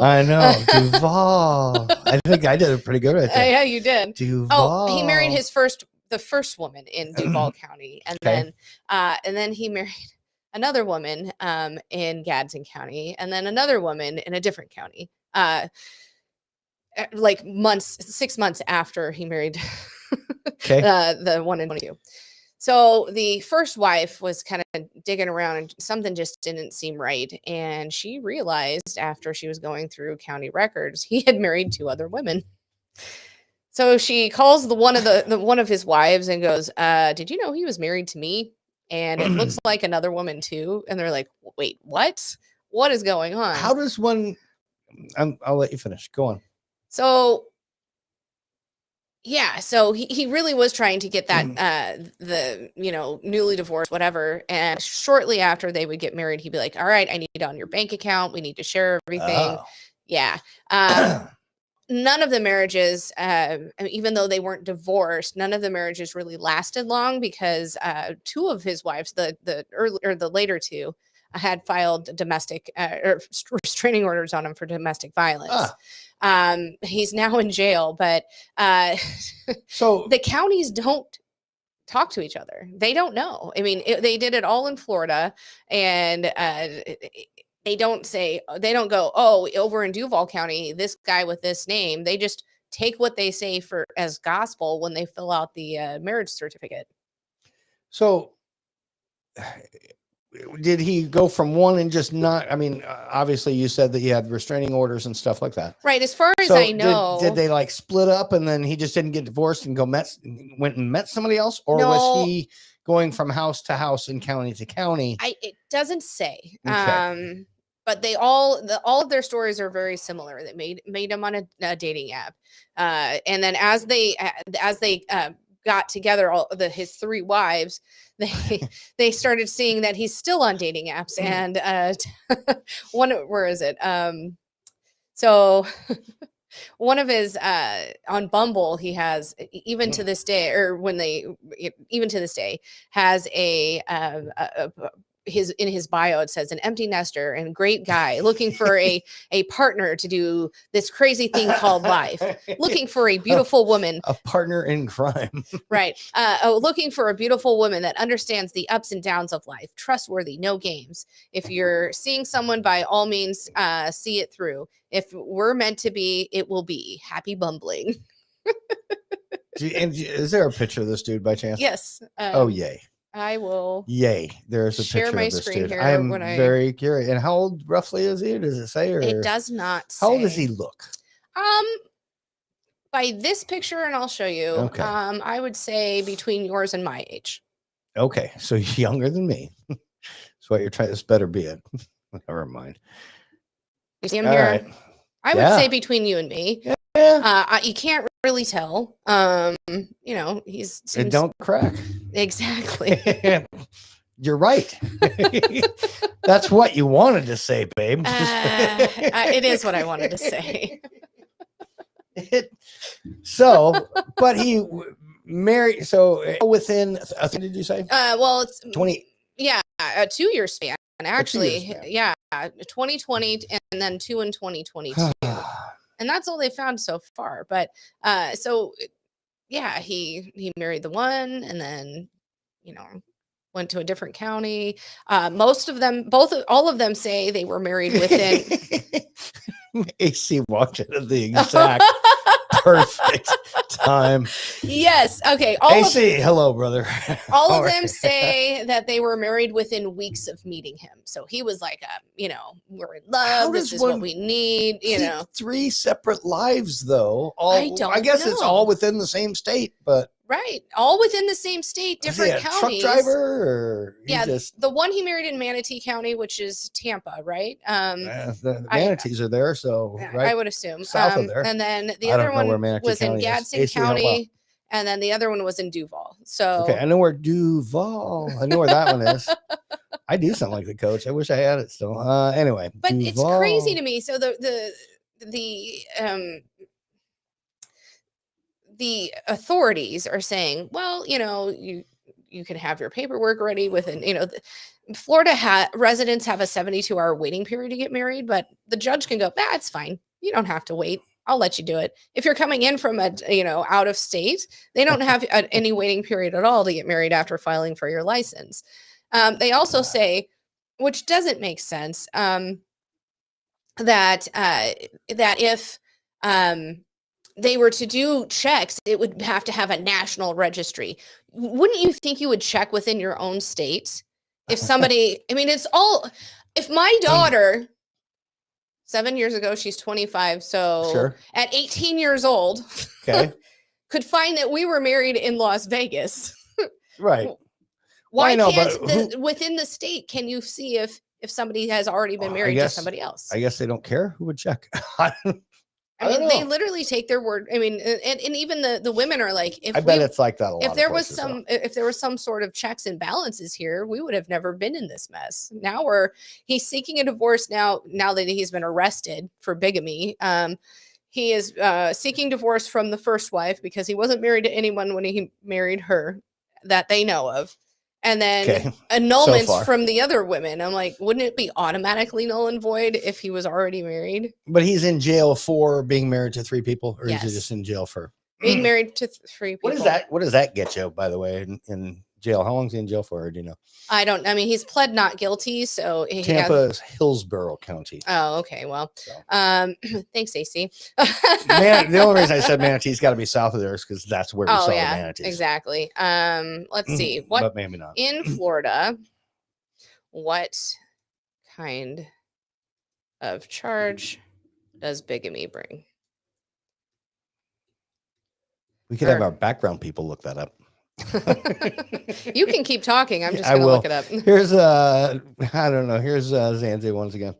I know. Duval. I think I did it pretty good right there. Yeah, you did. Duval. Oh, he married the first woman in Duval County, and Okay. then he married another woman in Gadsden County, and then another woman in a different county. Like 6 months after he married Okay. the one in 22. So the first wife was kind of digging around and something just didn't seem right. And she realized after she was going through county records, he had married 2 other women. So she calls the one of his wives and goes, did you know he was married to me? And it looks like another woman too. And they're like, wait, what? What is going on? How does one I'll let you finish. Go on. So yeah, so he really was trying to get that the newly divorced whatever, and shortly after they would get married, he'd be like, all right, I need it on your bank account, we need to share everything. Oh. Yeah. None of the marriages, even though they weren't divorced, none of the marriages really lasted long because 2 of his wives, the later 2, had filed domestic or restraining orders on him for domestic violence. He's now in jail, but so the counties don't talk to each other. They don't know. I mean, they did it all in Florida, and they don't go, oh, over in Duval County, this guy with this name. They just take what they say for as gospel when they fill out the marriage certificate. So did he go from one and just not? I mean, obviously you said that he had restraining orders and stuff like that. Right. As far as So I know, did they like split up and then he just didn't get divorced and went and met somebody else? Or No. was he going from house to house and county to county? it doesn't say. Okay. But they all of their stories are very similar. They made them on a dating app. And then as they got together, his 3 wives, they started seeing that he's still on dating apps. And where is it? So one of his on Bumble, he has even to this day has in his bio, it says an empty nester and great guy looking for a partner to do this crazy thing called life, looking for a beautiful woman, a partner in crime. Right. Looking for a beautiful woman that understands the ups and downs of life, trustworthy, no games. If you're seeing someone, by all means, see it through. If we're meant to be, it will be. Happy bumbling. Is there a picture of this dude by chance? Yes. Oh, yay. I will. Yay. There's a share picture my of this screen dude. here I'm when very curious. And how old roughly is he? Does it say? Or It does not say. How old does he look? By this picture, and I'll show you. Okay. I would say between yours and my age. Okay. So he's younger than me. That's what you're trying. This better be it. Never mind. You see him All here? right. I would say between you and me. Yeah. You can't really tell. He's It don't crack. Exactly. You're right. That's what you wanted to say, babe. It is what I wanted to say. But he married. So within, did you say? Well, it's 20. Yeah, a 2-year span. Actually, 2 year span. yeah, 2020 and then 2 in 2022. And that's all they found so far. But yeah, he married the one and then, went to a different county. All of them say they were married within. AC walked in at the exact perfect time. Yes. Okay. AC, hello, brother. All of them say that they were married within weeks of meeting him. So he was like, we're in love. This is what we need. 3 separate lives, though. I guess it's all within the same state, but. Right. All within the same state, different counties. Truck driver? Or the one he married in Manatee County, which is Tampa, right? The Manatees are there, so right. I would assume. South of there. And then the other one was in Gadsden County, and then the other one was in Duval. So okay, I know where Duval. I know where that one is. I do sound like the coach. I wish I had it still. Anyway, but Duval. It's crazy to me. So the authorities are saying, well, you can have your paperwork ready within, Florida residents have a 72-hour waiting period to get married, but the judge can go, it's fine. You don't have to wait. I'll let you do it. If you're coming in from out of state, they don't have any waiting period at all to get married after filing for your license. They also say, which doesn't make sense, that if they were to do checks, it would have to have a national registry. Wouldn't you think you would check within your own state? If somebody, if my daughter, 7 years ago, she's 25. So sure. At 18 years old, okay, could find that we were married in Las Vegas. Right. Why can't within the state, can you see if somebody has already been married to somebody else? I guess they don't care who would check. They literally take their word. And even the women are like, I bet it's like that a lot. If there was some sort of checks and balances here, we would have never been in this mess. Now he's seeking a divorce now that he's been arrested for bigamy. He is seeking divorce from the first wife because he wasn't married to anyone when he married her that they know of. And then annulments from the other women. I'm like, wouldn't it be automatically null and void if he was already married? But he's in jail for being married to 3 people, or is he just in jail for being married to 3 people? What does that get you, by the way, in jail? How long is he in jail for? Do you know? I don't. I mean, he's pled not guilty, so he Tampa has. is Hillsborough County. Oh, okay. Well, thanks, AC. The only reason I said manatee's got to be south of there is because that's where we saw the manatees. Exactly. Let's see. What But maybe not. in Florida? What kind of charge does bigamy bring? We could have our background people look that up. You can keep talking. I'm just I gonna will. look it up. Here's I don't know. Here's Zanzi once again.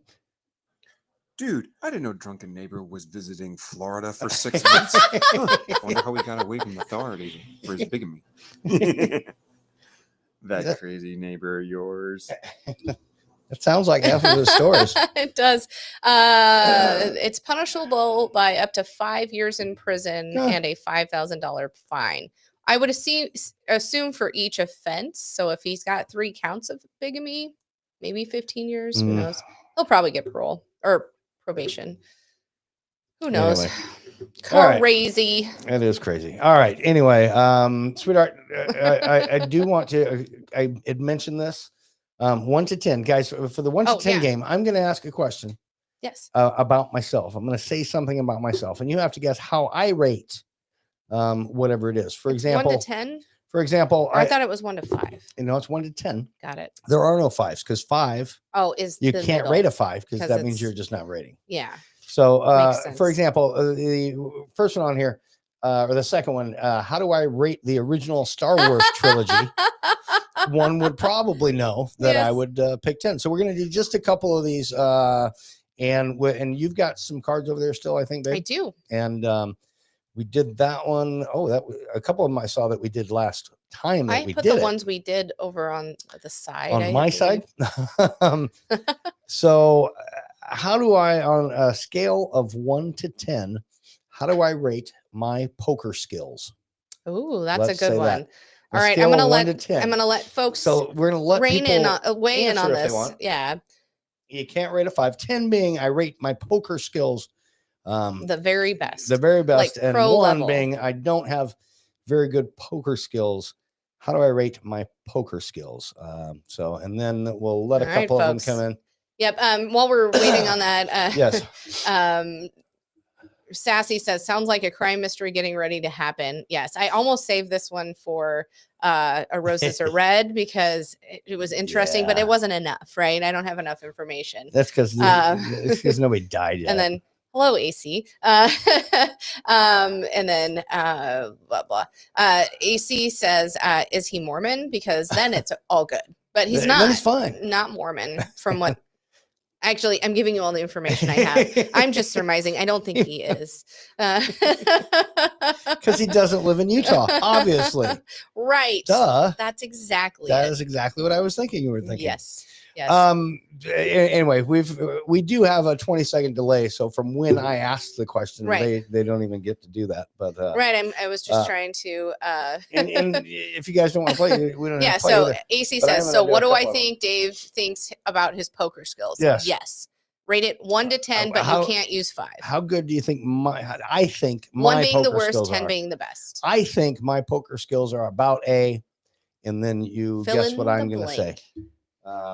Dude, I didn't know Drunken Neighbor was visiting Florida for 6 months. Huh. Wonder how he got away from authorities for his bigamy. That crazy neighbor of yours. It sounds like half of the stories. It does. It's punishable by up to 5 years in prison and a $5,000 fine. I would assume for each offense. So if he's got 3 counts of bigamy, maybe 15 years. Who knows? He'll probably get parole or probation. Who knows? Anyway. Crazy. It is crazy. All right. Anyway, sweetheart, I do want to. I had mentioned this. 1 to 10, guys. For the 1 to 10 game, I'm going to ask a question. Yes. About myself. I'm going to say something about myself, and you have to guess how I rate whatever it is. For example, 1 to 10. For example, I thought it was 1 to 5. It's 1 to 10. Got it. There are no 5s because 5. Is you the can't middle, rate a 5 because that means you're just not rating. Yeah. So, for example, the first one on here, or the second one, how do I rate the original Star Wars trilogy? One would probably know that I would pick 10. So we're going to do just a couple of these, and you've got some cards over there still, I think, babe? I do. And we did that one. Oh, a couple of them I saw that we did last time. I put the ones we did over on the side. On my side. So, how do I, on a scale of 1 to 10, how do I rate my poker skills? Oh, that's a good one. That. All right, I'm gonna let folks. So we're gonna let weigh in on if this. They want. Yeah. You can't rate a 5. 10 being I rate my poker skills. The very best. The very best, like and 1 level. being I don't have very good poker skills. How do I rate my poker skills? So, and then we'll let a couple of them come in. Yep. While we're waiting on that, yes. Sassy says, sounds like a crime mystery getting ready to happen. Yes, I almost saved this one for a Roses Are Red because it was interesting, but it wasn't enough, right? I don't have enough information. That's because nobody died yet. And then, hello, AC. And then, blah, blah. AC says, is he Mormon? Because then it's all good. But he's not. That's fine. Not Mormon from what. Actually, I'm giving you all the information I have. I'm just surmising. I don't think he is. Because he doesn't live in Utah, obviously. Right. Duh. That's exactly That is exactly what I was thinking you were thinking. Yes. Yes. Anyway, we do have a 20-second delay. So from when I asked the question, right. they don't even get to do that. But right. I was just trying to and if you guys don't want to play, we don't have to play so either. AC says, so what do I think Dave thinks about his poker skills? Yes. Rate it 1 to 10, but you can't use 5. How good do you think I think my 1 being the worst, 10 are. being the best. I think my poker skills are about A, and then you guess what I'm going to say.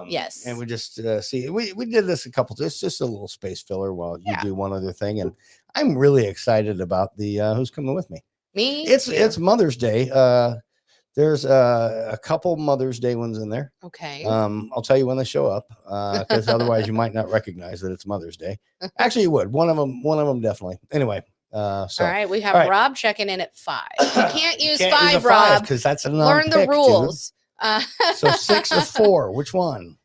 Yes. And we just see, we did this a couple, it's just a little space filler while you do one other thing. And I'm really excited about the who's coming with me. Me? It's Mother's Day. There's a couple Mother's Day ones in there. Okay. I'll tell you when they show up, because otherwise you might not recognize that it's Mother's Day. Actually, you would. One of them definitely. Anyway. All right, we have Rob checking in at 5. You can't use 5, Rob, because that's a learn the rules. So 6 or 4, which one?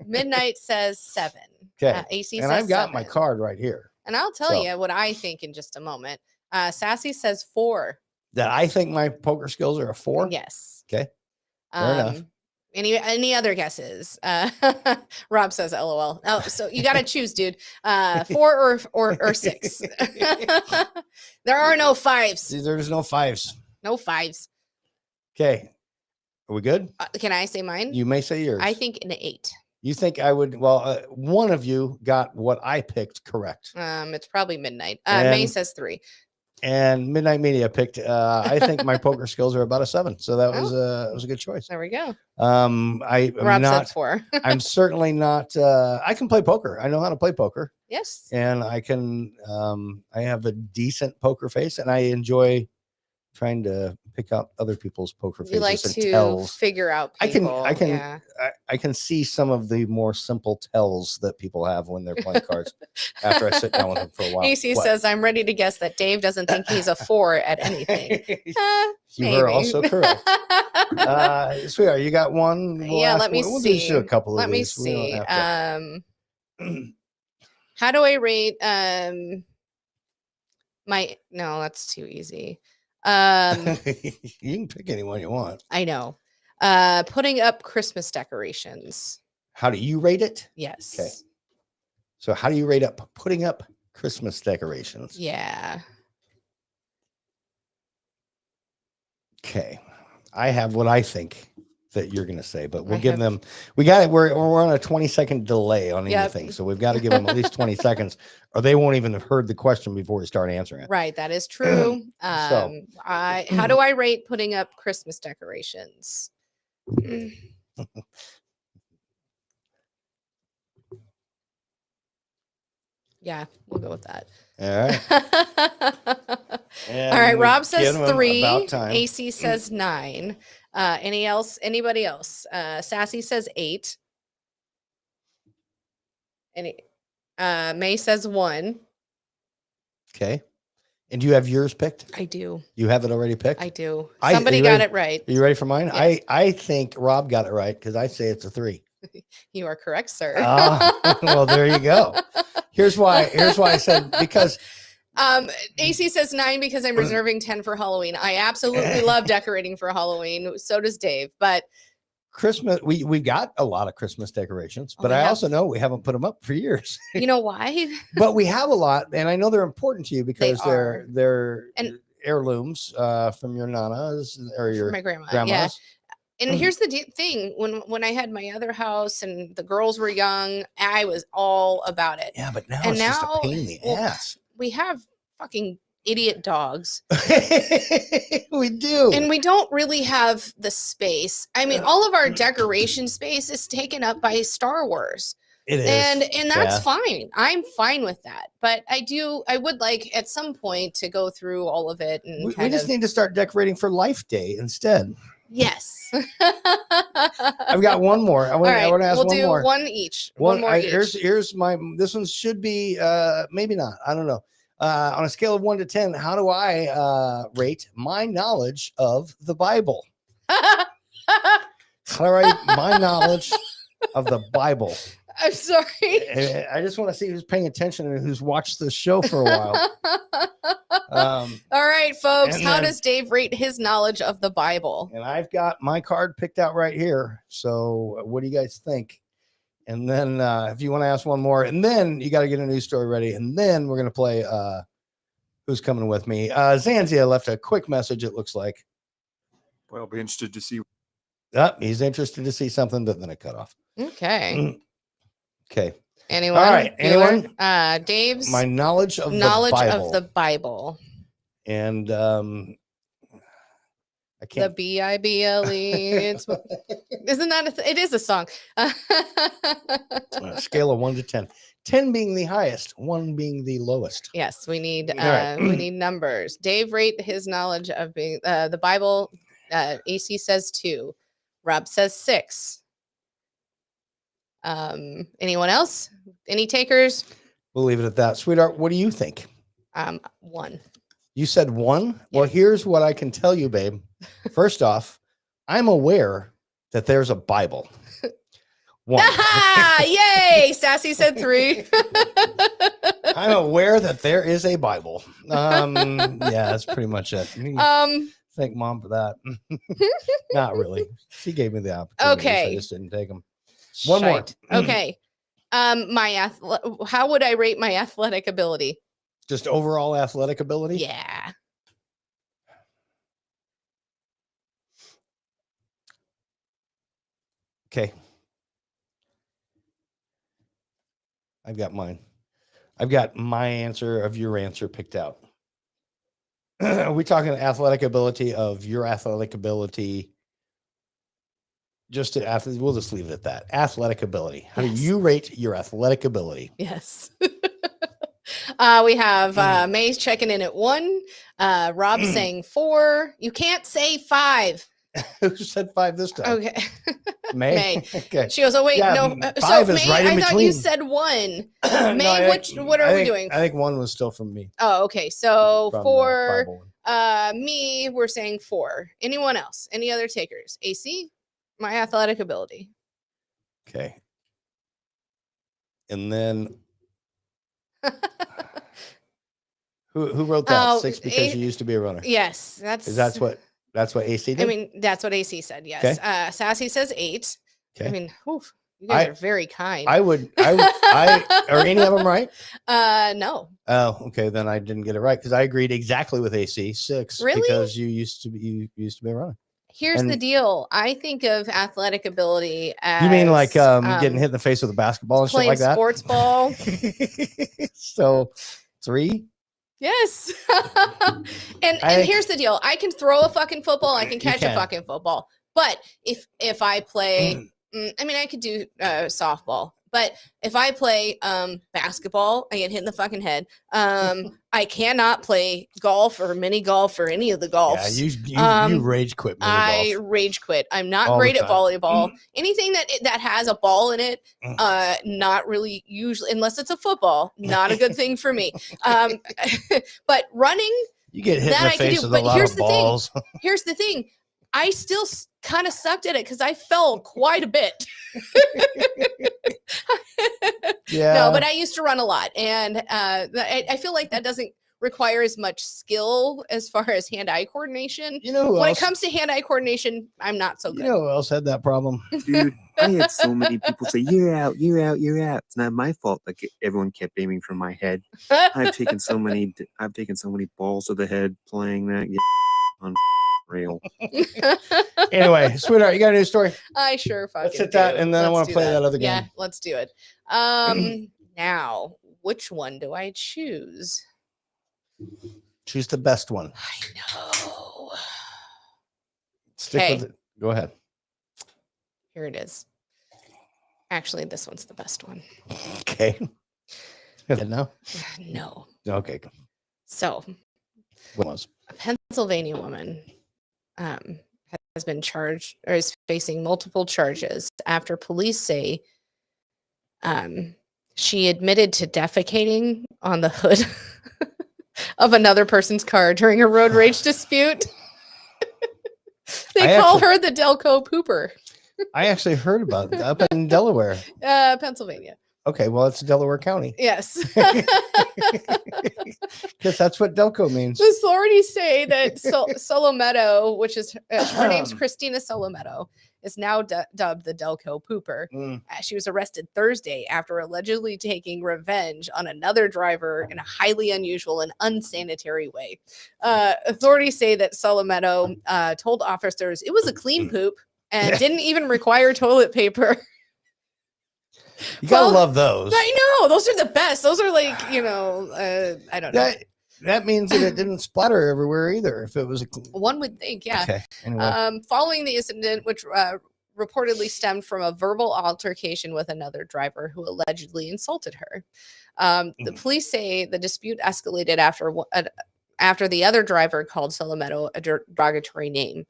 Midnight says 7. Okay. AC and says I've got 7. my card right here. And I'll tell you what I think in just a moment. Sassy says 4. That I think my poker skills are a 4? Yes. Okay. Fair enough. Any other guesses? Rob says LOL. Oh, so you got to choose, dude. 4 or 6. There are no 5s. There's no 5s. No 5s. Okay. Are we good? Can I say mine? You may say yours. I think an 8. You think I would? Well, one of you got what I picked correct. It's probably Midnight. May says 3. And Midnight Media picked. I think my poker skills are about a 7, so that was a good choice. There we go. I'm Rob not. said 4. I'm certainly not. I can play poker. I know how to play poker, Yes. and I can. I have a decent poker face, and I enjoy trying to pick out other people's poker faces You like and to tells. figure out I people. can. Yeah. I can see some of the more simple tells that people have when they're playing cards. After I sit down with them for a while. AC What? says, I'm ready to guess that Dave doesn't think he's a 4 at anything. You are also correct. Sweetheart, you got one? Yeah, let me We'll see. just do a couple of Let me these. We don't see. have to- How do I rate my no, that's too easy. You can pick anyone you want. I know. Putting up Christmas decorations. How do you rate it? Yes. Okay. So how do you rate up putting up Christmas decorations? Yeah. Okay. I have what I think that you're going to say, but we'll I give have- them, we got it. We're on a 20-second delay on Yep. anything. So we've got to give them at least 20 seconds or they won't even have heard the question before we start answering it. Right, that is true. So- How do I rate putting up Christmas decorations? Yeah, we'll go with that. All right. All right, And Rob we says give 'em 3. about time. AC says 9. Anybody else? Sassy says 8. May says 1. Okay. And do you have yours picked? I do. You have it already picked? I do. Are Somebody you got ready? it right. Are you ready for mine? Yes. I think Rob got it right because I say it's a 3. You are correct, sir. Well, there you go. Here's why I said because AC says 9 because I'm reserving 10 for Halloween. I absolutely love decorating for Halloween. So does Dave. But Christmas, we got a lot of Christmas decorations, but we I have- also know we haven't put them up for years. you know why? But we have a lot, and I know they're important to you because are. they're And- heirlooms from your nanas or your my grandma. grandmas. Yeah. And here's the thing: when I had my other house and the girls were young, I was all about it. Yeah, but now And it's just a now- pain in the well, ass. We have fucking idiot dogs, We do. and we don't really have the space. I mean, all of our decoration space is taken up by Star Wars. It is. And that's Yeah. fine. I'm fine with that. But I would like at some point to go through all of it and We kind just of need to start decorating for Life Day instead. yes. I've got one more. I want to ask we'll one do more. one each. One more each. Here's my. This one should be maybe not. I don't know. On a scale of 1 to 10, how do I rate my knowledge of the Bible? How do I rate my knowledge of the Bible? I'm sorry. And I just want to see who's paying attention and who's watched the show for a while. All right, folks. and How then- does Dave rate his knowledge of the Bible? And I've got my card picked out right here. So what do you guys think? And then if you want to ask one more, and then you got to get a news story ready. And then we're going to play Who's Coming With Me. Zanzia left a quick message, it looks like. Well, I'll be interested to see. He's interested to see something, but then it cut off. Okay. Okay. Anyone? All right. Bueller? Anyone? Dave's My knowledge of the Bible. And I The can't. Bible. Isn't that it is a song. Scale of 1 to 10. 10 being the highest, 1 being the lowest. Yes, we need All right. we need numbers. Dave rate his knowledge of being the Bible. AC says 2. Rob says 6. Anyone else? Any takers? We'll leave it at that. Sweetheart, what do you think? 1. You said 1? Well, here's what I can tell you, babe. First off, I'm aware that there's a Bible. 1. Yay! Sassy said 3. I'm aware that there is a Bible. Yeah, that's pretty much it. Thank Mom for that. Not really. She gave me the opportunity. Okay. I just didn't take them. One more. Shite. Okay. How would I rate my athletic ability? Just overall athletic ability? Yeah. Okay. I've got mine. I've got my answer of your answer picked out. Are we talking athletic ability of your athletic ability? Just to we'll just leave it at that. Athletic ability. How do you rate your athletic ability? Yes. We have May's checking in at 1. Rob saying 4. You can't say 5. Who said 5 this time? Okay. May. Okay. She goes, oh wait, Yeah, no. 5 So is May, right in I thought you between. said 1. No, May, what are we doing? I think 1 was still from me. Oh, okay. So From, for Bible. me, we're saying 4. Anyone else? Any other takers? AC, my athletic ability. Okay. And then who wrote that? 6 because you used to be a runner. Yes, that's what AC did. I mean, that's what AC said. Yes. Okay. Sassy says 8. Okay. I mean, oof, you guys are very kind. I are any of them right? No. Oh, okay. Then I didn't get it right because I agreed exactly with AC 6. Really? Because you used to be a runner. Here's the deal. I think of athletic ability as you mean like getting hit in the face with a basketball and shit like that? Sports ball. So 3. Yes. and here's the deal. I can throw a fucking football. I can catch a fucking football. But if I play, I mean, I could do softball. But if I play basketball, I get hit in the fucking head. I cannot play golf or mini golf or any of the golfs. Yeah, you rage quit. I rage quit. I'm not All great the at time. volleyball. Anything that has a ball in it, not really usually, unless it's a football, not a good thing for me. But running, you get hit in the face with a lot of balls. Here's the thing. I still kind of sucked at it because I fell quite a bit. Yeah. No, but I used to run a lot. And I feel like that doesn't require as much skill as far as hand-eye coordination. You know who when else? it comes to hand-eye coordination, I'm not so good. You know who else had that problem? Dude, I had so many people say, "You're out, you're out, you're out." It's not my fault. Like everyone kept aiming for my head. I've taken so many balls to the head playing that on rail. Anyway, sweetheart, you got a new story? I sure fucking Let's hit that, do. and then I Let's want do to play that other game. Yeah, let's do it. Now, which one do I choose? Choose the best one. I know. Stick with it. Go ahead. Here it is. Actually, this one's the best one. Okay. No? No. Okay. So, what was? A Pennsylvania woman has been charged or is facing multiple charges after police say she admitted to defecating on the hood of another person's car during a road rage dispute. They call her the Delco Pooper. I actually heard about it up in Delaware. Pennsylvania. Okay, well, it's Delaware County. Yes. Because that's what Delco means. The authorities say that Solometo, which is her name's Christina Solometo, is now dubbed the Delco Pooper. She was arrested Thursday after allegedly taking revenge on another driver in a highly unusual and unsanitary way. Authorities say that Solometo told officers it was a clean poop and didn't even require toilet paper. You gotta love those. I know. Those are the best. Those are like, I don't know. That means that it didn't splatter everywhere either. If it was one would think, yeah. Okay. Anyway. Following the incident, which reportedly stemmed from a verbal altercation with another driver who allegedly insulted her. The police say the dispute escalated after the other driver called Solometo a derogatory name,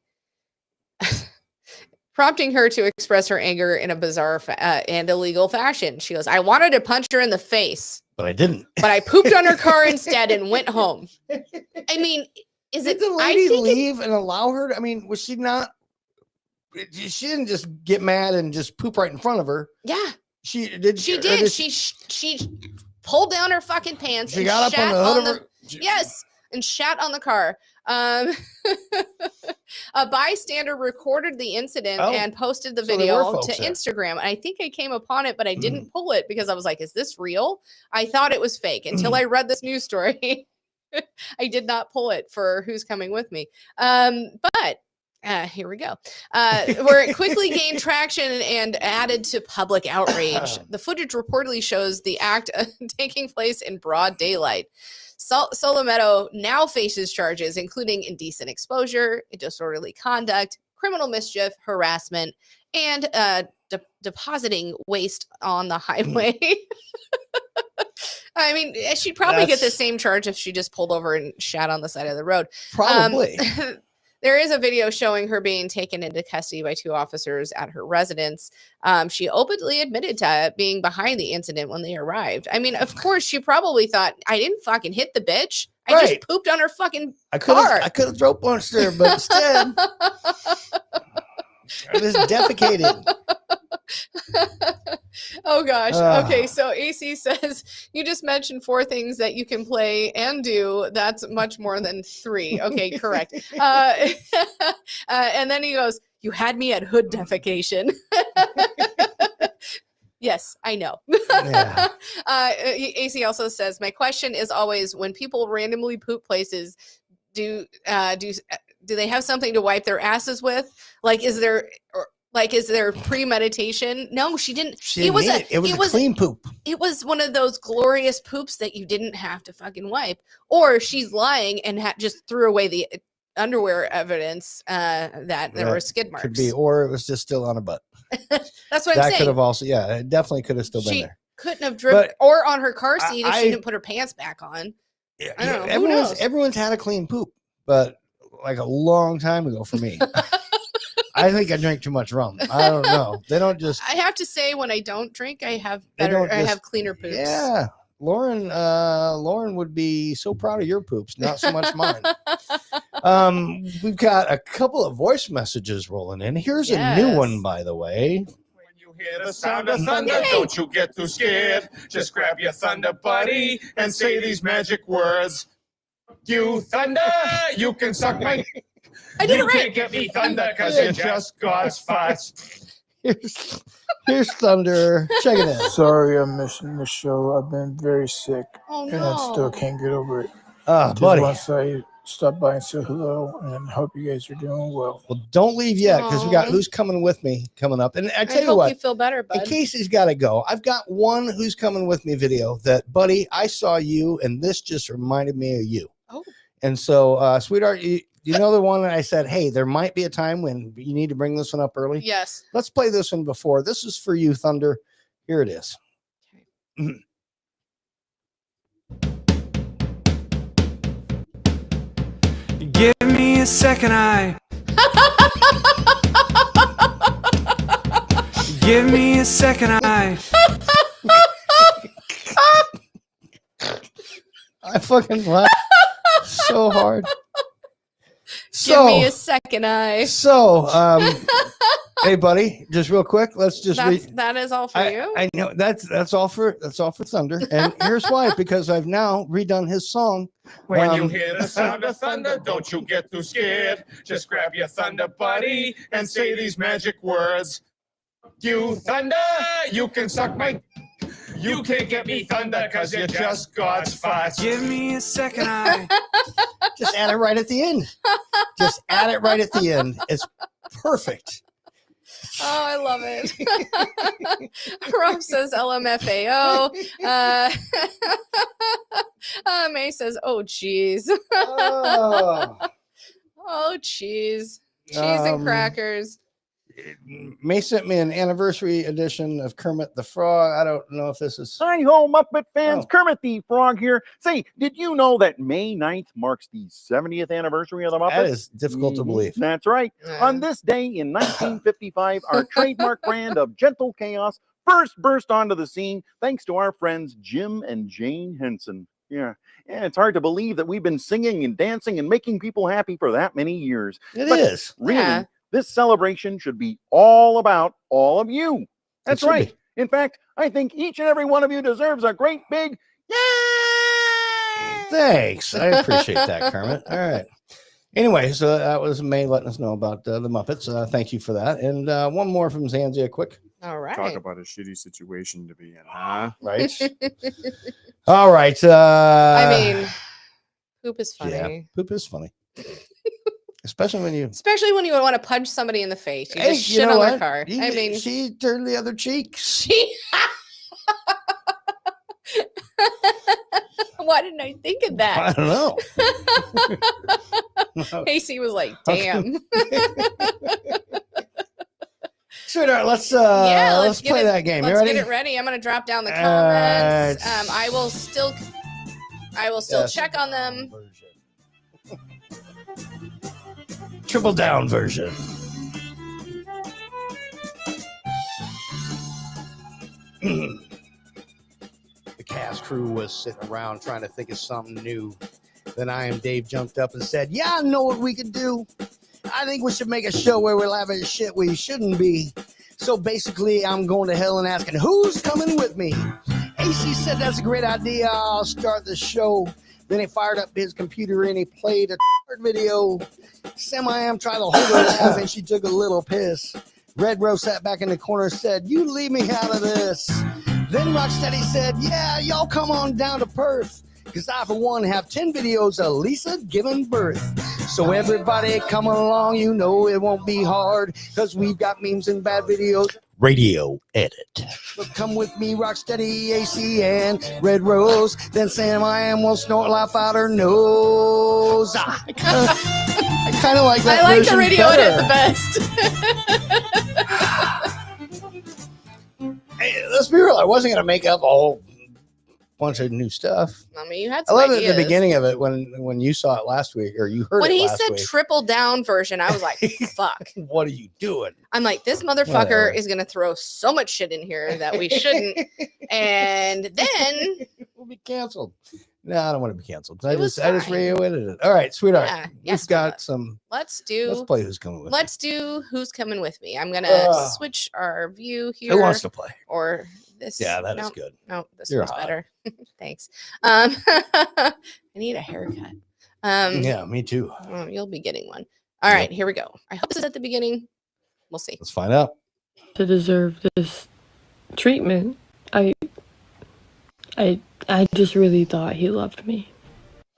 prompting her to express her anger in a bizarre and illegal fashion. She goes, "I wanted to punch her in the face, but I didn't. But I pooped on her car instead and went home." I mean, did the lady leave and allow her to, I mean, was she not? She didn't just get mad and just poop right in front of her. Yeah, she did. She pulled down her fucking pants. She got up on the hood of her. Yes, and shat on the car. A bystander recorded the incident and posted the video to Instagram. I think I came upon it, but I didn't pull it because I was like, is this real? I thought it was fake until I read this news story. I did not pull it for Who's Coming With Me. But here we go. Where it quickly gained traction and added to public outrage. The footage reportedly shows the act taking place in broad daylight. Solometto now faces charges including indecent exposure, disorderly conduct, criminal mischief, harassment, and depositing waste on the highway. I mean, she'd probably get the same charge if she just pulled over and shat on the side of the road. Probably. There is a video showing her being taken into custody by 2 officers at her residence. She openly admitted to being behind the incident when they arrived. I mean, of course, she probably thought, I didn't fucking hit the bitch. I just pooped on her fucking car. I could have throat punched her, but instead, I was defecated. Oh gosh. Okay, so AC says you just mentioned 4 things that you can play and do. That's much more than 3. Okay, correct. And then he goes, "You had me at hood defecation." Yes, I know. Yeah. AC also says, "My question is always when people randomly poop places, do they have something to wipe their asses with? Like, is there premeditation?" No, she didn't. It was a clean poop. It was one of those glorious poops that you didn't have to fucking wipe. Or she's lying and just threw away the underwear evidence that there were skid marks. Could be, or it was just still on her butt. That's what I'm saying. That could have also, yeah, it definitely could have still been there. Couldn't have driven, or on her car seat if she didn't put her pants back on. I don't know. Who knows? Everyone's had a clean poop, but like a long time ago for me. I think I drank too much rum. I don't know. They don't just. I have to say, when I don't drink, I have better. I have cleaner poops. Yeah, Lauren would be so proud of your poops, not so much mine. We've got a couple of voice messages rolling in. Here's a new one, by the way. When you hear the sound of thunder, don't you get too scared. Just grab your thunder buddy and say these magic words. You thunder, you can suck my. I did it right. You can't get me thunder because you're just God's farts. Here's Thunder. Check it out. Sorry I'm missing the show. I've been very sick. Oh, and I still can't get over it. Buddy. Just want to stop by and say hello and hope you guys are doing well. Well, don't leave yet because we got Who's Coming With Me coming up. And I tell you hope what, you feel better, bud. in case he's got to go, I've got one Who's Coming With Me video that, buddy, I saw you and this just reminded me of you. Oh. And so, sweetheart, you know the one that I said, hey, there might be a time when you need to bring this one up early? Yes. Let's play this one before. This is for you, Thunder. Here it is. Okay. Give me a second eye. Give me a second eye. I fucking laughed so hard. Give me a second eye. So, hey, buddy, just real quick, let's just that is all for you. I know that's all for Thunder, and here's why: because I've now redone his song. When you hear the sound of thunder, don't you get too scared. Just grab your thunder buddy and say these magic words. You thunder, you can suck my. You can't get me thunder because you're just God's farts. Give me a second eye. Just add it right at the end. Just add it right at the end. It's perfect. Oh, I love it. Rob says LMFAO. May says, oh, cheese. Oh, cheese. Cheese and crackers. May sent me an anniversary edition of Kermit the Frog. I don't know if this is... Hi ho, Muppet fans. Kermit the Frog here. Say, did you know that May 9th marks the 70th anniversary of the Muppets? That is difficult to believe. That's right. On this day in 1955, our trademark brand of gentle chaos first burst onto the scene thanks to our friends Jim and Jane Henson. Yeah, it's hard to believe that we've been singing and dancing and making people happy for that many years. It is. Really, this celebration should be all about all of you. That's right. Be. In fact, I think each and every one of you deserves a great big yay! Thanks. I appreciate that, Kermit. All right. Anyway, so that was May letting us know about the Muppets. Thank you for that. And one more from Zanzia, quick. All right. Talk about a shitty situation to be in, huh? Right. All right. I mean, poop is funny. Yeah, poop is funny. Especially when you want to punch somebody in the face. You just shit on their car. I mean, she turned the other cheek. She Why didn't I think of that? I don't know. AC was like, "Damn." Sweetheart, let's let's play that game. You Let's ready? get it ready. I'm gonna drop down the comments. It's- I will still Yes. check on them. Triple down version. The cast crew was sitting around trying to think of something new. Then IamDave jumped up and said, "Yeah, I know what we could do. I think we should make a show where we're laughing at shit we shouldn't be. So basically, I'm going to hell and asking, who's coming with me?" AC said, "That's a great idea. I'll start the show." Then he fired up his computer and he played a video. SamIAm tried to hold her laugh and she took a little piss. Red Rose sat back in the corner and said, "You leave me out of this." Then Rocksteady said, "Yeah, y'all come on down to Perth, because I, for one, have 10 videos of Lisa giving birth. So everybody come along, you know it won't be hard, because we've got memes and bad videos. Radio edit. But come with me, Rocksteady, AC, and Red Rose. Then SamIAm will snort life out her nose. I kind of like that. I like the version radio better. edit the best. Hey, let's be real. I wasn't going to make up a whole bunch of new stuff. I mean, you had I some love it ideas. at the beginning of it when you saw it last week, or you heard When it he last said week. triple down version, I was like, fuck. What are you doing? I'm like, this motherfucker Whatever. is going to throw so much shit in here that we shouldn't. And then we'll be canceled. No, I don't want to be canceled. I It was just fine. radio edited it. All right, sweetheart. Yeah, We've yes, got some. let's Let's play Who's Coming With Me. Let's do Who's Coming With Me. I'm going to Ugh. switch our view here. Who wants to play? Or this. Yeah, that is no, good. No, this You're one's hot. better. Thanks. I need a haircut. Yeah, me too. Oh, you'll be getting one. All right, here we go. I hope this is at the beginning. We'll see. Let's find out. To deserve this treatment, I just really thought he loved me.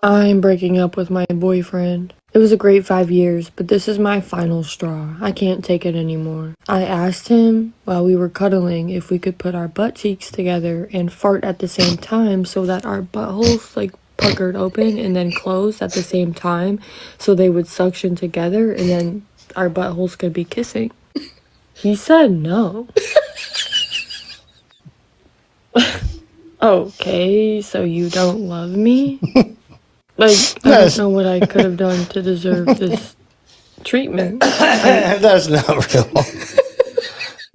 I'm breaking up with my boyfriend. It was a great 5 years, but this is my final straw. I can't take it anymore. I asked him while we were cuddling if we could put our butt cheeks together and fart at the same time so that our buttholes like puckered open and then closed at the same time so they would suction together and then our buttholes could be kissing. He said no. Okay, so you don't love me? Like, I don't know what I could have done to deserve this treatment. That's not real.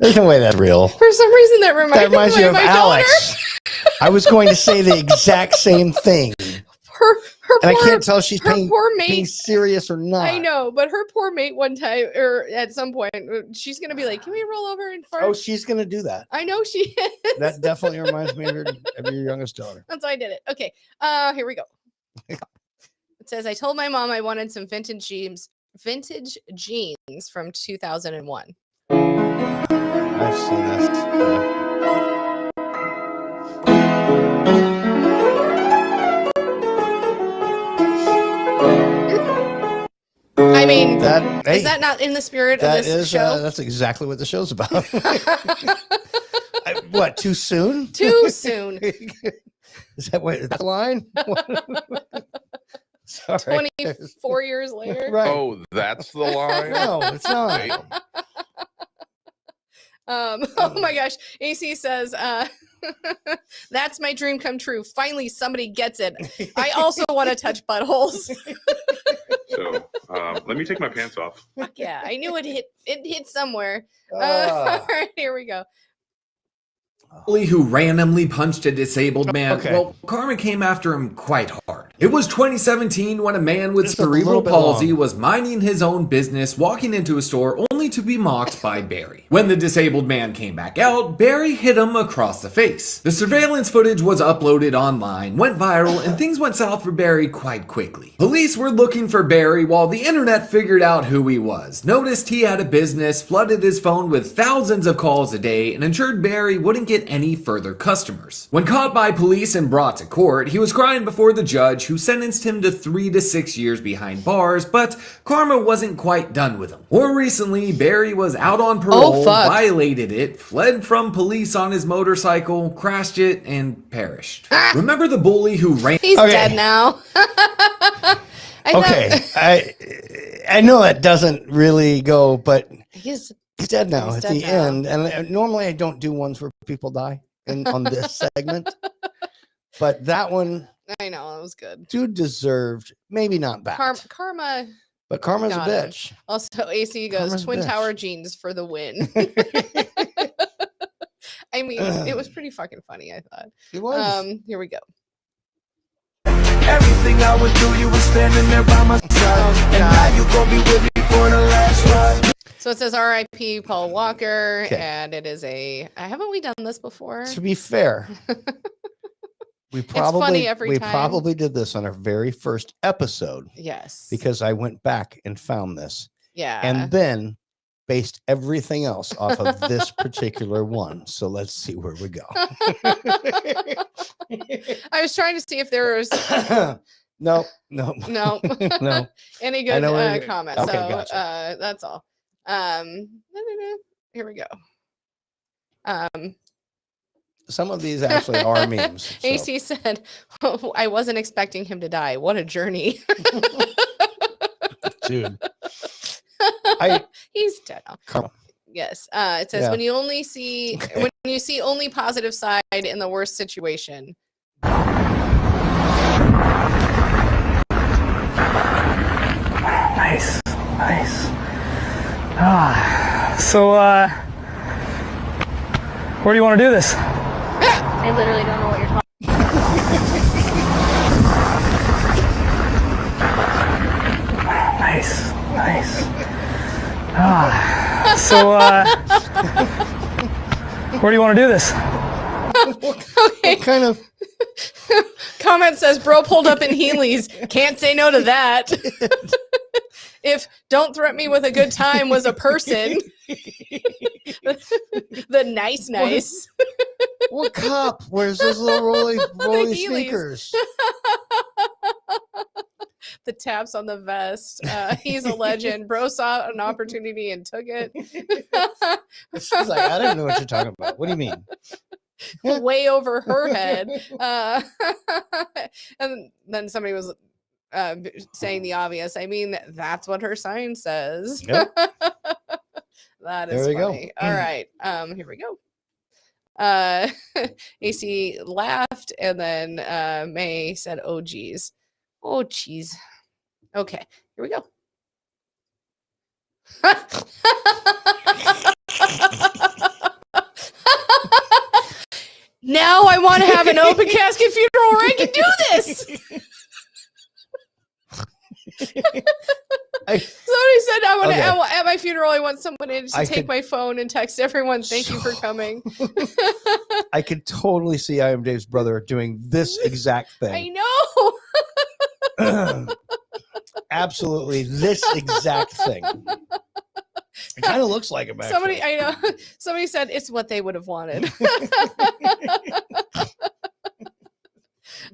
There's no way that's real. For some reason, that reminds me you of of my Alex. I was going to say the exact same thing. Her And I poor- can't tell if she's her being, poor mate- being serious or not. I know, but her poor mate one time, or at some point, she's going to be like, can we roll over and fart? Oh, she's going to do that. I know she is. That definitely reminds me of your youngest daughter. That's why I did it. Okay, here we go. It says, I told my mom I wanted some vintage jeans from 2001. I've seen this. I mean, That- is hey, that not in the spirit of That this is, show? that's exactly what the show's about. What, too soon? Too soon. Is that the line? Sorry. 24 years later. Right. Oh, that's the line? No, it's not. Oh my gosh. AC says, that's my dream come true. Finally, somebody gets it. I also want to touch buttholes. So let me take my pants off. Fuck yeah. I knew it hit somewhere. Ah. All right, here we go. Who randomly punched a disabled man. Okay. Well, karma came after him quite hard. It was 2017 when a man with Just a little cerebral bit palsy long. was minding his own business, walking into a store only to be mocked by Barry. When the disabled man came back out, Barry hit him across the face. The surveillance footage was uploaded online, went viral, and things went south for Barry quite quickly. Police were looking for Barry while the internet figured out who he was, noticed he had a business, flooded his phone with thousands of calls a day, and ensured Barry wouldn't get any further customers. When caught by police and brought to court, he was crying before the judge, who sentenced him to 3 to 6 years behind bars, but karma wasn't quite done with him. More recently, Barry was out on parole, violated it, fled from police on his motorcycle, crashed it, and perished. Remember the bully who ran? He's dead now. I know that doesn't really go, but He's dead now he's at dead the now. end. And normally I don't do ones where people die on this segment, but that one, I know, it was good. dude deserved, maybe not back, Karma. but karma's a got him. bitch. Also, AC goes Karma's a Twin bitch. Tower jeans for the win. I mean, it was pretty fucking funny, I thought. It was. Here we go. Everything I would do, you were standing there by my side. And now you gonna be with me for the last ride. So it says R.I.P. Paul Walker, Okay. and it is haven't we done this before? To be fair, we probably funny every we time. probably did this on our very first episode Yes. because I went back and found this. Yeah. And then based everything else off of this particular one. So let's see where we go. I was trying to see if there was No. no any I good know where you're- comments. okay, So gotcha. that's all. Here we go. Some of these actually are memes. So. AC said, I wasn't expecting him to die. What a journey. Dude. He's dead now. Karma. Yes. It says Yeah. when you only see when you see only positive side in the worst situation. Nice. So, where do you want to do this? I literally don't know what you're talking Nice. So, where do you want to do this? Okay. What kind of Comment says, bro pulled up in Heelys. Can't say no to that. If don't threaten me with a good time was a person. The nice. What cop wears those little rolly Heelys. sneakers? The taps on the vest. He's a legend. Bro saw an opportunity and took it. She's like, I don't know what you're talking about. What do you mean? Way over her head. And then somebody was saying the obvious. I mean, that's what her sign says. Yep. That is There we go. funny. All right. Here we go. AC laughed, and then May said, oh geez. Oh geez. Okay, here we go. Now I want to have an open casket funeral where I can do this. Somebody said at my funeral I want someone in to take my phone and text everyone, thank you for coming. I could totally see IamDave's brother doing this exact I thing. know. Absolutely, this exact thing. It kind of looks like him. Actually. I know. Somebody said it's what they would have wanted.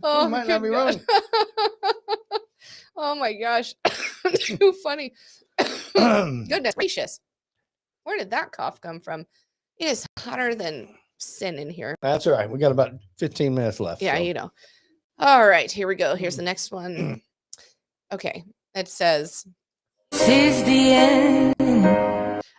You might not be wrong. Oh my gosh. Too funny. Goodness gracious. Where did that cough come from? It is hotter than sin in here. That's all right. We got about 15 minutes left. Yeah, so. you know. All right, here we go. Here's the next one. Okay. It says, "'Tis the end."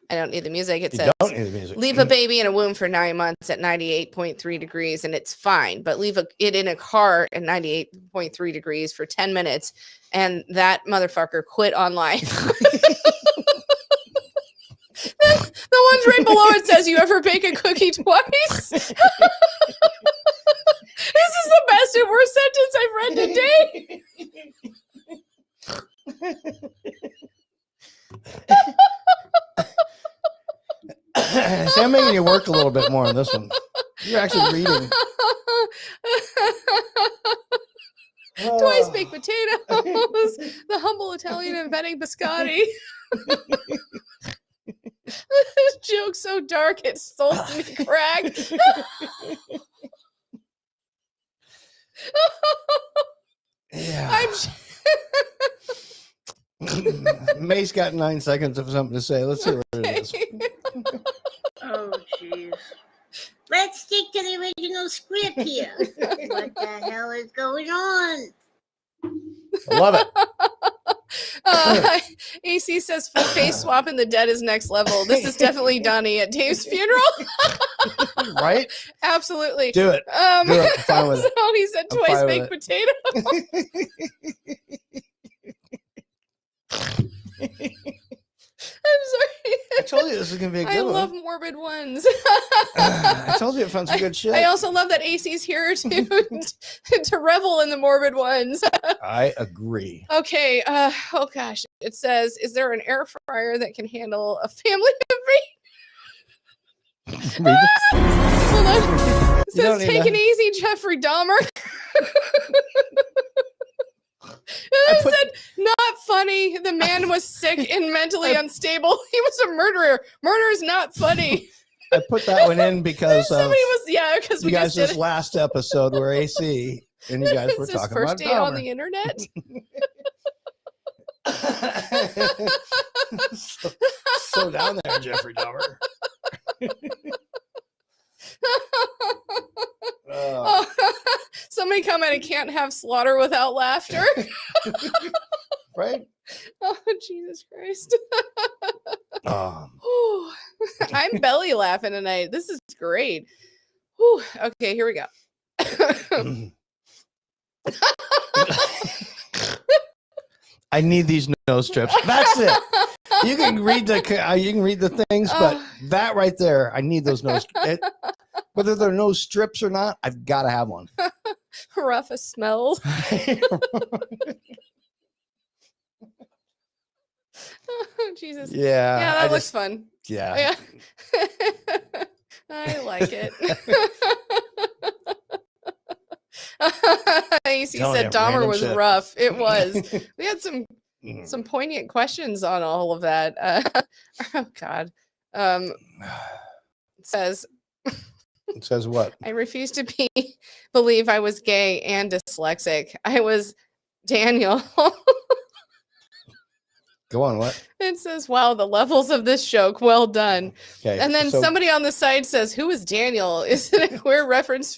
I don't need the music. It says, don't need the music. Leave a baby in a womb for 9 months at 98.3 degrees and it's fine, but leave it in a car at 98.3 degrees for 10 minutes and that motherfucker quit on life. The one's right below it says, you ever bake a cookie twice? This is the best and worst sentence I've read today. See, I'm making you work a little bit more on this one. You're actually reading. Twice baked potatoes. The humble Italian inventing biscotti. This joke's so dark it stole me crack. Yeah. May's got 9 seconds of something to say. Let's see what it is. Oh, jeez. Let's stick to the original script here. What the hell is going on? Love it. AC says face swapping the dead is next level. This is definitely Donnie at Dave's funeral. Right? Absolutely. Do it. Do it. I'm fine with it. So he said I'm twice fine baked with potato. I'm sorry. I told you this is gonna be a good I one. love morbid ones. I told you I found some good shit. I also love that AC's here to revel in the morbid ones. I agree. Okay. Oh gosh. It says, "Is there an air fryer that can handle a family of 8?" Hold on. It You don't says, need "Take that. it easy, Jeffrey Dahmer." It said, "Not funny. The man was sick and mentally unstable. He was a murderer. Murder is not funny." I put that one in because of Somebody was, yeah, because you we guys just did this last episode where AC and you guys were It's his talking first about day on Dahmer. the internet. so down there, Jeffrey Dahmer. Oh, somebody commented, "Can't have slaughter without laughter." Right? Oh, Jesus Christ. Um, Whew. I'm belly laughing tonight. This is great. Whew. Okay, here we go. I need these nose strips. That's it. You can read the things, but that right there, I need those nose. Whether they're nose strips or not, I've got to have one. Rough as smells. Oh, Jesus. Yeah, Yeah, I that looks just- fun. yeah. I like it. AC Telling said you, Dahmer random was shit. rough. It was. We had some poignant questions on all of that. Oh God. It says, It says what? "I refuse to believe I was gay and dyslexic. I was Daniel." Go on, what? It says, "Wow, the levels of this joke. Well done." Okay. And then so- somebody on the side says, "Who is Daniel? Is it a queer reference?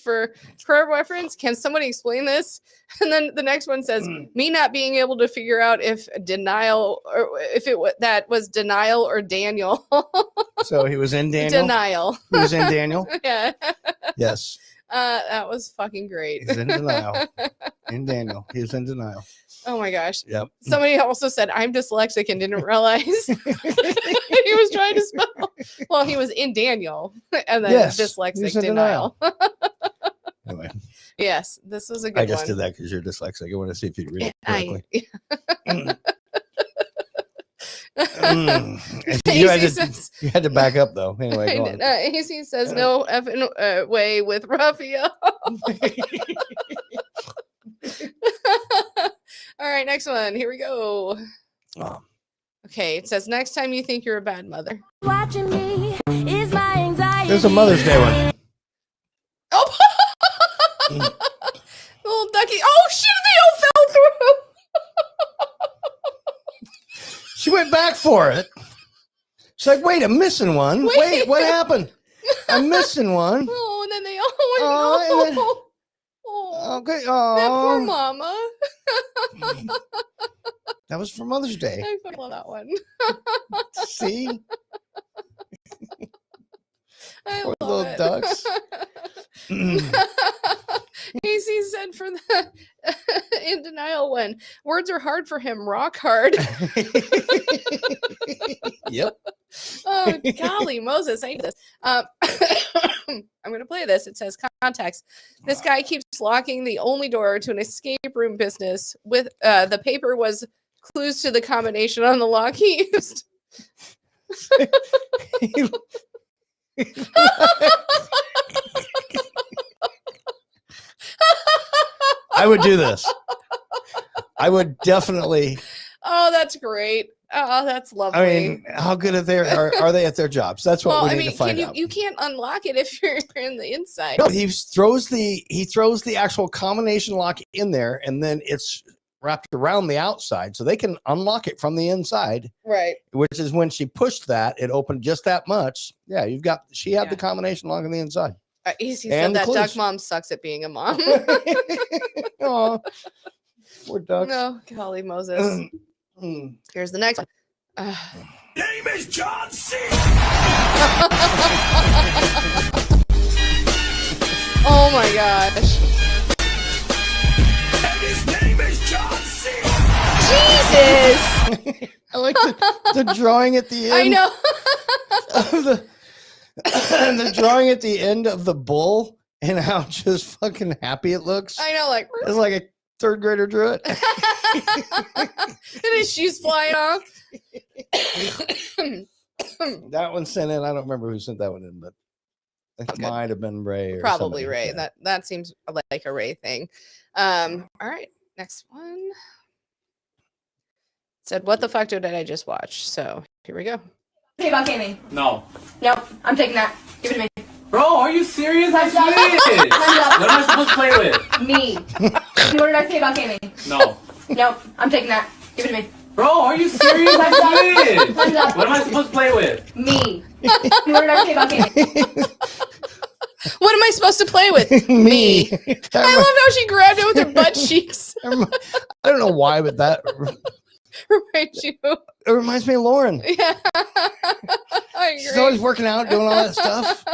Can somebody explain this?" And then the next one says, "Me not being able to figure out if denial or if that was denial or Daniel." So he was in Daniel. Denial. He was in Daniel. Yeah. Yes, That was fucking great. he's in denial. In Daniel, he's in denial. Oh my gosh. Yep. Somebody also said, "I'm dyslexic and didn't realize." He was trying to spell. Well, he was in Daniel and then Yes, dyslexic he's in denial. Anyway, Yes, this was a good I just one. did that because you're dyslexic. I want to see if you read it I- correctly. You had to back up though. Anyway, go on. AC says, "No effing way with Raphael." All right, next one. Here we go. Oh. Okay, it says, "Next time you think you're a bad mother." Watching me is my anxiety. There's a Mother's Day one. Oh, little ducky. Oh shit! They all fell through. She went back for it. She's like, "Wait, I'm missing one. Wait, what happened? I'm missing one." Oh, and then they all went. Oh, and then- Oh, Okay. that poor Oh, mama. that was for Mother's Day. I fucking love that one. See, I poor love little it. ducks. AC said for the in denial one. Words are hard for him. Rock hard. Yep. Oh golly Moses, I hate this. I'm gonna play this. It says context. This guy keeps locking the only door to an escape room business with the paper was clues to the combination on the lock he used. I would do this. I would definitely. Oh, that's great. Oh, that's lovely. I mean, how good are they at their jobs? That's what we need to find out. You can't unlock it if you're in the inside. No, he throws the actual combination lock in there, and then it's wrapped around the outside, so they can unlock it from the inside. Right. Which is when she pushed that, it opened just that much. Yeah, she had the combination lock on the inside. He said And the that duck clues. mom sucks at being a mom. Oh, poor ducks. No, golly Moses. Here's the next one. Name is John C. Oh my gosh. And his name is John C. Jesus. I like the drawing at the end. I know. The drawing at the end of the bull and how just fucking happy it looks. I know, like it's like a third grader drew it. And his shoes flying off. That one sent in. I don't remember who sent that one in, but it might have been Ray. Or Probably somebody. Ray. That seems like a Ray thing. All right, next one. Said, what the fuck did I just watch? So here we go. Hey, about gaming. No. Nope, I'm taking that. Give it to me. Bro, are you serious? I Time's up. switched. Time's up. What am I supposed to play with? Me. What did I say about gaming? No. Nope, I'm taking that. Give it to me. Bro, are you serious? I switched. Time's up. What am I supposed to play with? Me. What did I say about gaming? What am I supposed to play with? Me. I love how she grabbed it with her butt cheeks. I don't know why, but that reminds you. It reminds me of Lauren. Yeah. I agree. She's always working out, doing all that stuff.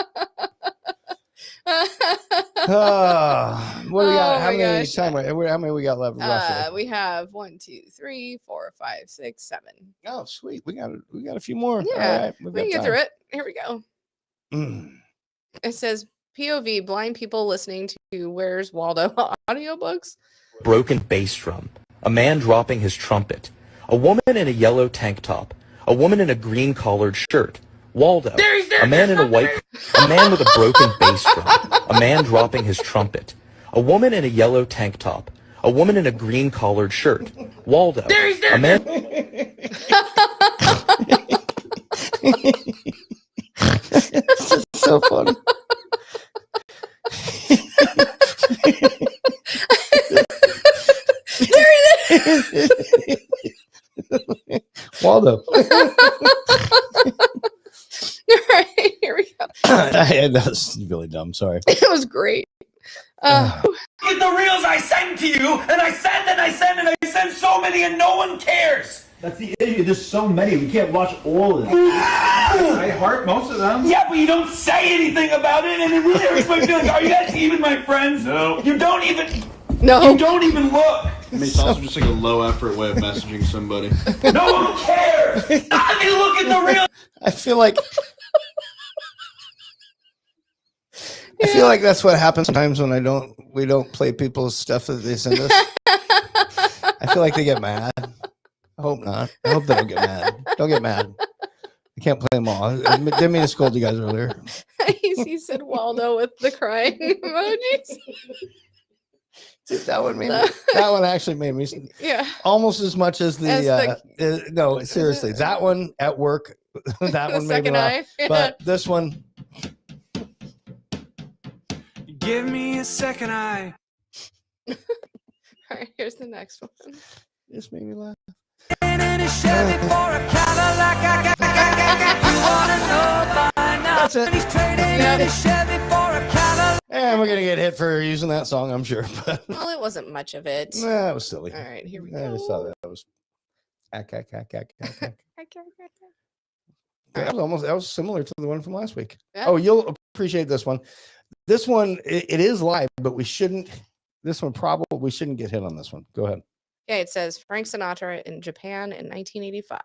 What do we got? Oh How my many gosh. how many we got left? Roughly? We have 1, 2, 3, 4, 5, 6, 7. Oh, sweet. We got a few more. Yeah, All right, we can get through it. Here we go. It says POV blind people listening to Where's Waldo audiobooks. Broken bass drum, a man dropping his trumpet, a woman in a yellow tank top, a woman in a green collared shirt, Waldo, a man in a white, a man with a broken bass drum, a man dropping his trumpet, a woman in a yellow tank top, a woman in a green collared shirt, Waldo, a man. It's just so funny. There it is. Waldo. All right, here we go. That's really dumb. Sorry. It was great. Look at the reels I send to you, and I send and I send and I send so many, and no one cares. That's the issue. There's so many. We can't watch all of them. I heart most of them. Yeah, but you don't say anything about it, and it really hurts my feelings. Are you guys even my friends? No. You don't even. No. You don't even look. I mean, it's also just like a low effort way of messaging somebody. No one cares. I mean, look at the real. I feel like that's what happens sometimes when we don't play people's stuff that they send us. I feel like they get mad. I hope not. I hope they don't get mad. Don't get mad. I can't play them all. I didn't mean to scold you guys earlier. He said Waldo with the crying emojis. Dude, that one actually made me Yeah. almost as much as the no, seriously. That one at work, that The one made me second laugh. eye, yeah. But this one, Give me a second eye. All right, here's the next one. this made me laugh. That's it. And we're gonna get hit for using that song, I'm sure. But Well, it wasn't much of it. nah, it was silly. All right, here we I go. just saw that. That was that was similar to the one from last week. Yeah. Oh, you'll appreciate this one. This one it is live, but we shouldn't. This one probably we shouldn't get hit on this one. Go ahead. Okay, it says Frank Sinatra in Japan in 1985.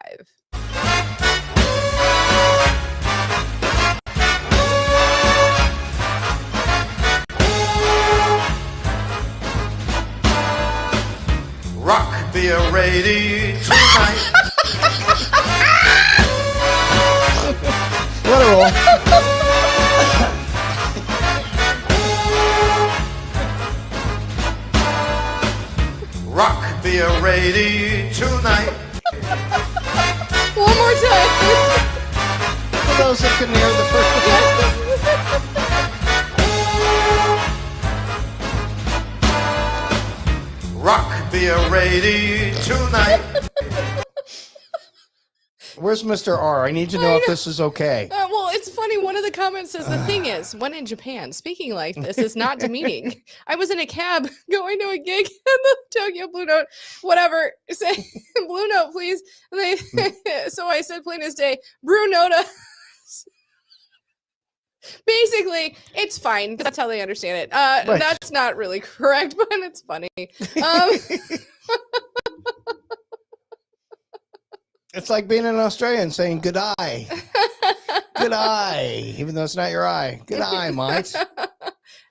Rock be a ready tonight. Let her roll. Rock be a ready tonight. One more time. For those that couldn't hear the first one. Rock be be ready tonight. Where's Mr. R? I need to know if this is okay. Well, it's funny. One of the comments says, the thing is, when in Japan, speaking like this is not demeaning. I was in a cab going to a gig in the Tokyo Blue Note, whatever, say, Blue Note, please. And they, so I said, plain as day, Brew Nota. Basically, it's fine. That's how they understand it. Right. That's not really correct, but it's funny. It's like being an Australian saying good eye. Good eye. Even though it's not your eye. Good eye, mate.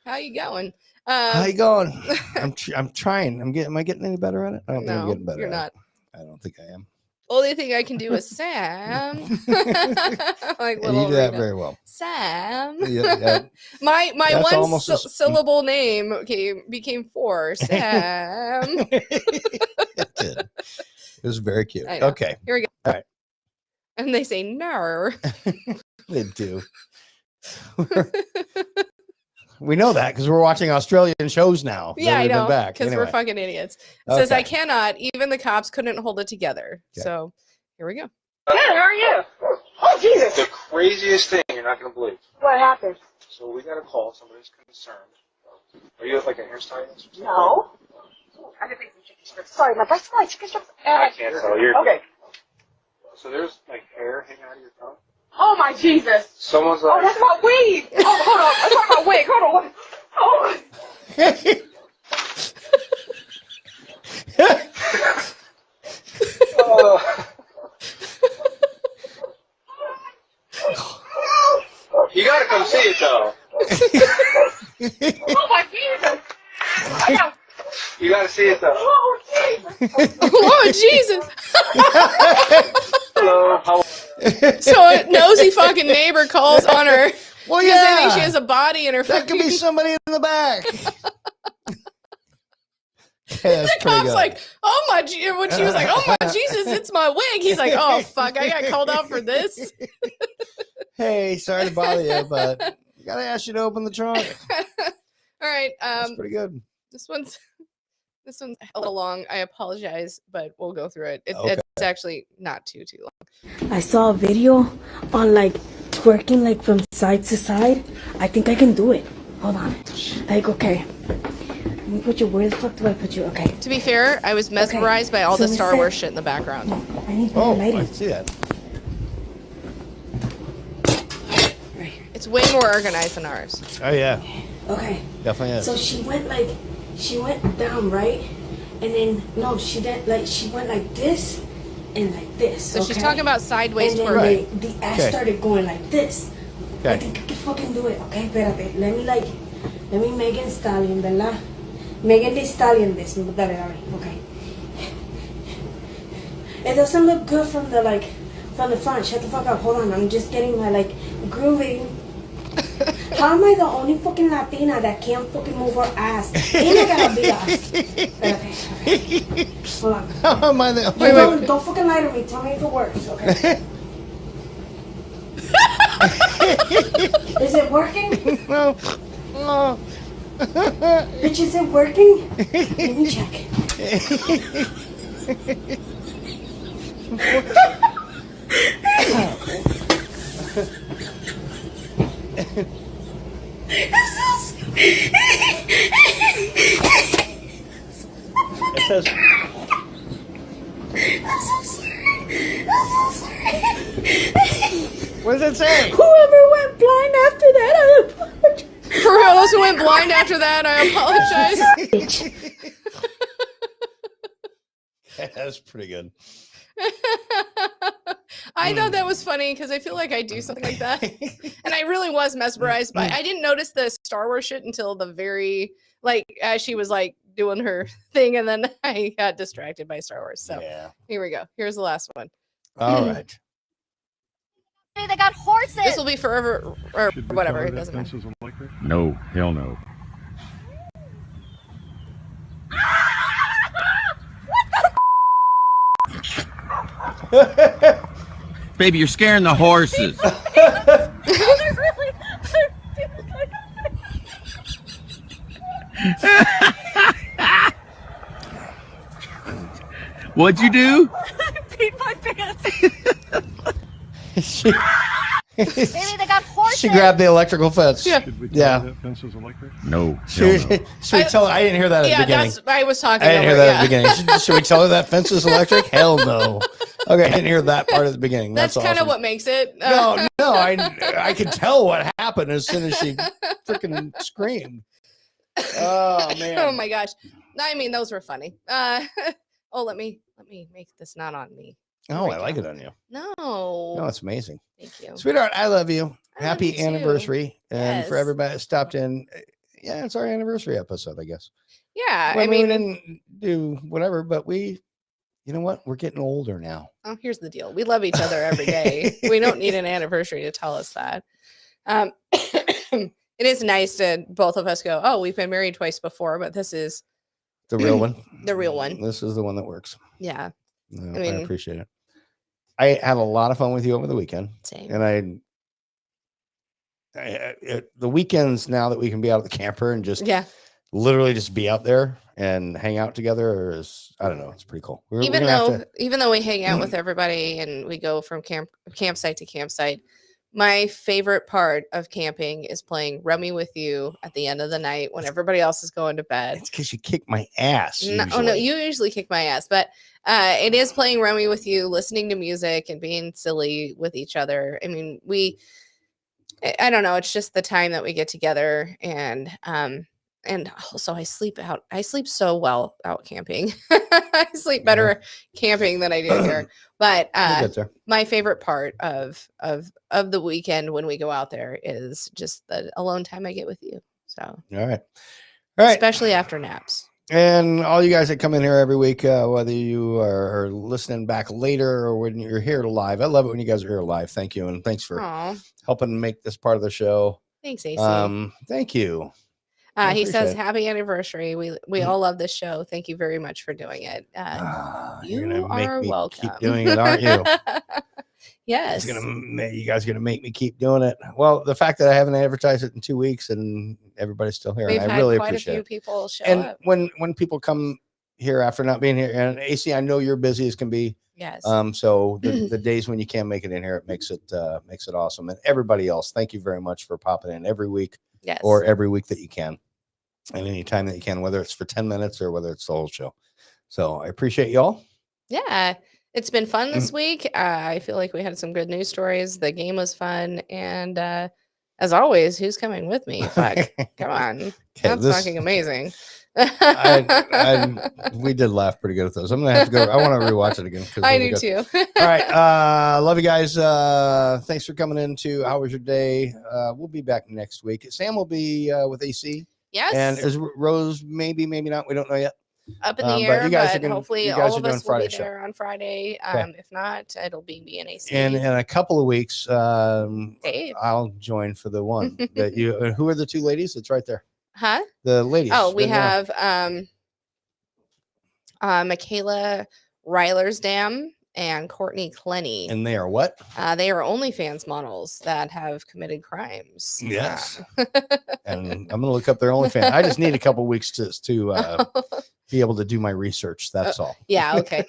How you going? How you going? I'm trying. Am I getting any better at it? I don't think I'm No, getting better. you're at not. It. I don't think I am. Only thing I can do is Sam. Like And you do that Rita. very well. Sam. Yeah, my that's one almost as- syllable name became 4. Sam. It did. It was very cute. I know. Okay. Here we go. All right. And they say no. They do. We know that because we're watching Australian shows now. that Yeah, I we've been know. back. Because Anyway. we're fucking idiots. It says I Okay. cannot. Even the cops couldn't hold it together. Okay. So here we go. Good, how are you? Oh, Jesus. The craziest thing you're not going to believe. What happened? So we got a call. Somebody's concerned. Are you like a hairstylist? No. I didn't make some chicken strips. Sorry, my best my chicken strips. I can't tell you. Okay. So there's like hair hanging out of your tongue. Oh, my Jesus. Someone's like... Oh, that's my weave. Oh, hold on. I'm talking about wig. Hold on. Oh. You gotta come see it though. Oh my Jesus! You gotta see it though. Oh Jesus! Oh Jesus! Hello. How? So a nosy fucking neighbor calls on her. Well, because they think yeah. she has a body in her. That could be somebody in the back. Yeah, that's The pretty cop's good. like, oh my, when she was like, oh my Jesus, it's my wig. He's like, oh fuck, I got called out for this. Hey, sorry to bother you, but gotta ask you to open the trunk. All right, That's pretty good. This one's a little long. I apologize, but we'll go through it. Okay. It's actually not too long. I saw a video on like twerking like from side to side. I think I can do it. Hold on. Like, okay. Let me put you, where the fuck do I put you? Okay. To be fair, I was mesmerized by all so the Star listen. Wars shit in the background. I need Oh, lighting. I see that. It's way more organized than ours. Oh yeah, Okay. definitely is. So she went down, right? And then, no, she didn't, like, she went like this and like this. So she's okay? talking about sideways and then twerking. the ass Okay. started going like this. I Okay. think I can fucking do it. Okay, espérate. Let me Megan Stallion, ¿verdad? Megan Thee Stallion this. Dale, dale. Okay. It doesn't look good from the front. Shut the fuck up. Hold on. I'm just getting my, like, grooving. How am I the only fucking Latina that can't fucking move her ass? And I gotta be us. Okay. Hold on. How am I the Don't fucking lie to me. Tell me if it works, okay? Is it working? No. No. Bitch, is it working? Let me check. It says. I'm so sorry. I'm so sorry. What does it say? Whoever went blind after that, I apologize. For those who went blind after that, I apologize. That's pretty good. I thought that was funny because I feel like I do something like that. And I really was mesmerized by I didn't notice the Star Wars shit until the very, like, as she was like doing her thing, and then I got distracted by Star Wars. So Yeah. here we go. Here's the last one. All right. They got horses. This will be forever or whatever. It doesn't matter. No, hell no. Baby, you're scaring the horses. What'd you do? Peed my pants. she, Baby, they got horses. she grabbed the electrical fence. Yeah. Yeah. Fence was electric? No. Should we tell her? I didn't hear that at the beginning. I was talking. I didn't hear over, that at the beginning. Should we tell her that fence is electric? Hell no. Okay, I didn't hear that part at the beginning. That's kind of awesome. what makes it. No, I could tell what happened as soon as she freaking screamed. Oh man. Oh my gosh. I mean, those were funny. Let me make this not on me. Oh, I like it on you. No, it's amazing. Thank you, Sweetheart. I love you. I Happy love you too. anniversary, and for Yes. everybody that stopped in. Yeah, it's our anniversary episode, I guess. Yeah, Well, I mean, we didn't do whatever, but you know what? We're getting older now. oh, here's the deal. We love each other every day. We don't need an anniversary to tell us that. It is nice to both of us go, oh, we've been married twice before, but this is The real one. the real one. This is the one that works. Yeah. No, I mean- I appreciate it. I had a lot of fun with you over the weekend. Same. And the weekends now that we can be out of the camper and just literally just be out there and hang out together is, I don't know, it's pretty cool. Even though we hang out with everybody and we go from campsite to campsite, my favorite part of camping is playing Rummy with you at the end of the night when everybody else is going to bed. It's because you kick my ass. No, usually. you usually kick my ass, but it is playing Rummy with you, listening to music and being silly with each other. I mean, I don't know, it's just the time that we get together, and also I sleep so well out camping. I sleep better camping than I do here. But my favorite part of the weekend when we go out there is just the alone time I get with you. So All right. especially after naps. And all you guys that come in here every week, whether you are listening back later or when you're here live, I love it when you guys are here live. Thank you. And thanks for Aw. helping make this part of the show. Thanks, AC. Thank you. I He says, appreciate it. happy anniversary. We all love this show. Thank you very much for doing it. You're You gonna make are me welcome. keep doing it, aren't you? Yes. You guys are gonna make me keep doing it. Well, the fact that I haven't advertised it in 2 weeks and everybody's still here, We've and I had really quite a appreciate few it. people show And up. when people come here after not being here, and AC, I know you're busy as can be. Yes. So the days when you can't make it in here, it makes it awesome. And everybody else, thank you very much for popping in every week. Yes. Or every week that you can, and any time that you can, whether it's for 10 minutes or whether it's the whole show. So I appreciate y'all. Yeah. It's been fun this week. I feel like we had some good news stories. The game was fun. And as always, who's coming with me? Fuck. Come on. That's fucking amazing. We did laugh pretty good at those. I'm gonna have to go. I want to rewatch it again. I do too. All right. Love you guys. Thanks for coming in to How Was Your Day? We'll be back next week. Sam will be with AC. Yes. And is Rose maybe not? We don't know yet. Up in the air, you guys but are gonna, hopefully you guys all are of doing us will Friday be show. there on Friday. Okay. If not, it'll be me and AC. And in a couple of weeks, Dave. I'll join for the one that you. Who are the two ladies? It's right there. Huh? The ladies. Oh, we Right there. have Michaela Reilersdam and Courtney Clenny. And they are what? They are OnlyFans models that have committed crimes. Yes. And I'm gonna look up their OnlyFans. I just need a couple weeks to be able to do my research. That's all. Yeah, okay.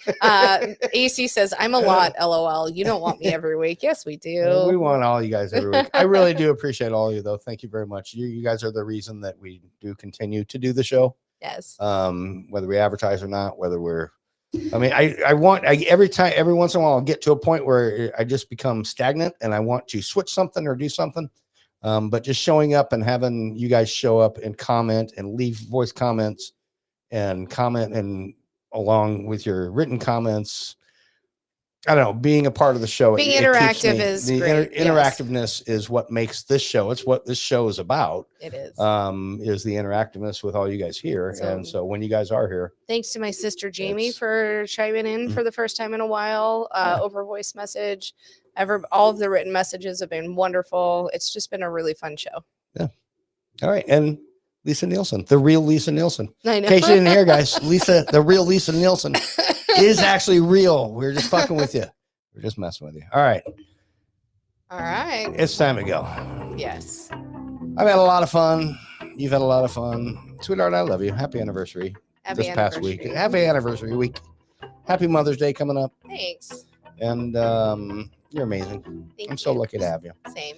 AC says, I'm a lot, LOL. You don't want me every week. Yes, we do. We want all you guys every week. I really do appreciate all of you, though. Thank you very much. You guys are the reason that we do continue to do the show. Yes. Whether we advertise or not, whether we're, every once in a while, I'll get to a point where I just become stagnant and I want to switch something or do something. But just showing up and having you guys show up and comment and leave voice comments and comment and along with your written comments, I don't know, being a part of the show. Being it keeps interactive me- is the great, yes. interactiveness is what makes this show. It's what this show is about. It is. Is the interactiveness with all you guys here. And so when you guys are here, Thanks to my sister Jamie for chiming in for the first time in a while over voice message. All of the written messages have been wonderful. It's just been a really fun show. yeah. All right. And Lisa Nielsen, the real Lisa Nielsen. I know. In case you didn't hear, guys, Lisa, the real Lisa Nielsen is actually real. We're just fucking with you. We're just messing with you. All right. All right. It's time to go. Yes. I've had a lot of fun. You've had a lot of fun. Sweetheart, I love you. Happy anniversary. Happy this past week. anniversary. Happy anniversary week. Happy Mother's Day coming up. Thanks. And you're amazing. Thank I'm so you. lucky to have you. Same.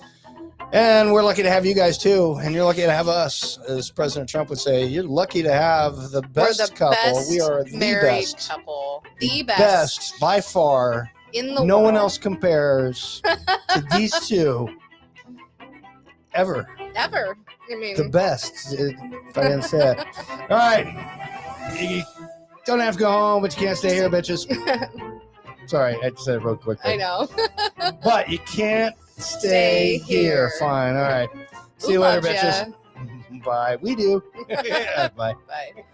And we're lucky to have you guys too. And you're lucky to have us. As President Trump would say, you're lucky to have the best We're the couple. best We are the married best. couple. The best. Best by far. In the no world. one else compares to these two ever. Ever. I mean, The best, if I didn't say it. All right. You don't have to go home, but you can't stay here, bitches. Sorry, I just said it real quickly. I know. But you can't stay here. Fine. All right. See you later, Love ya. bitches. Bye. We do. Bye. Bye.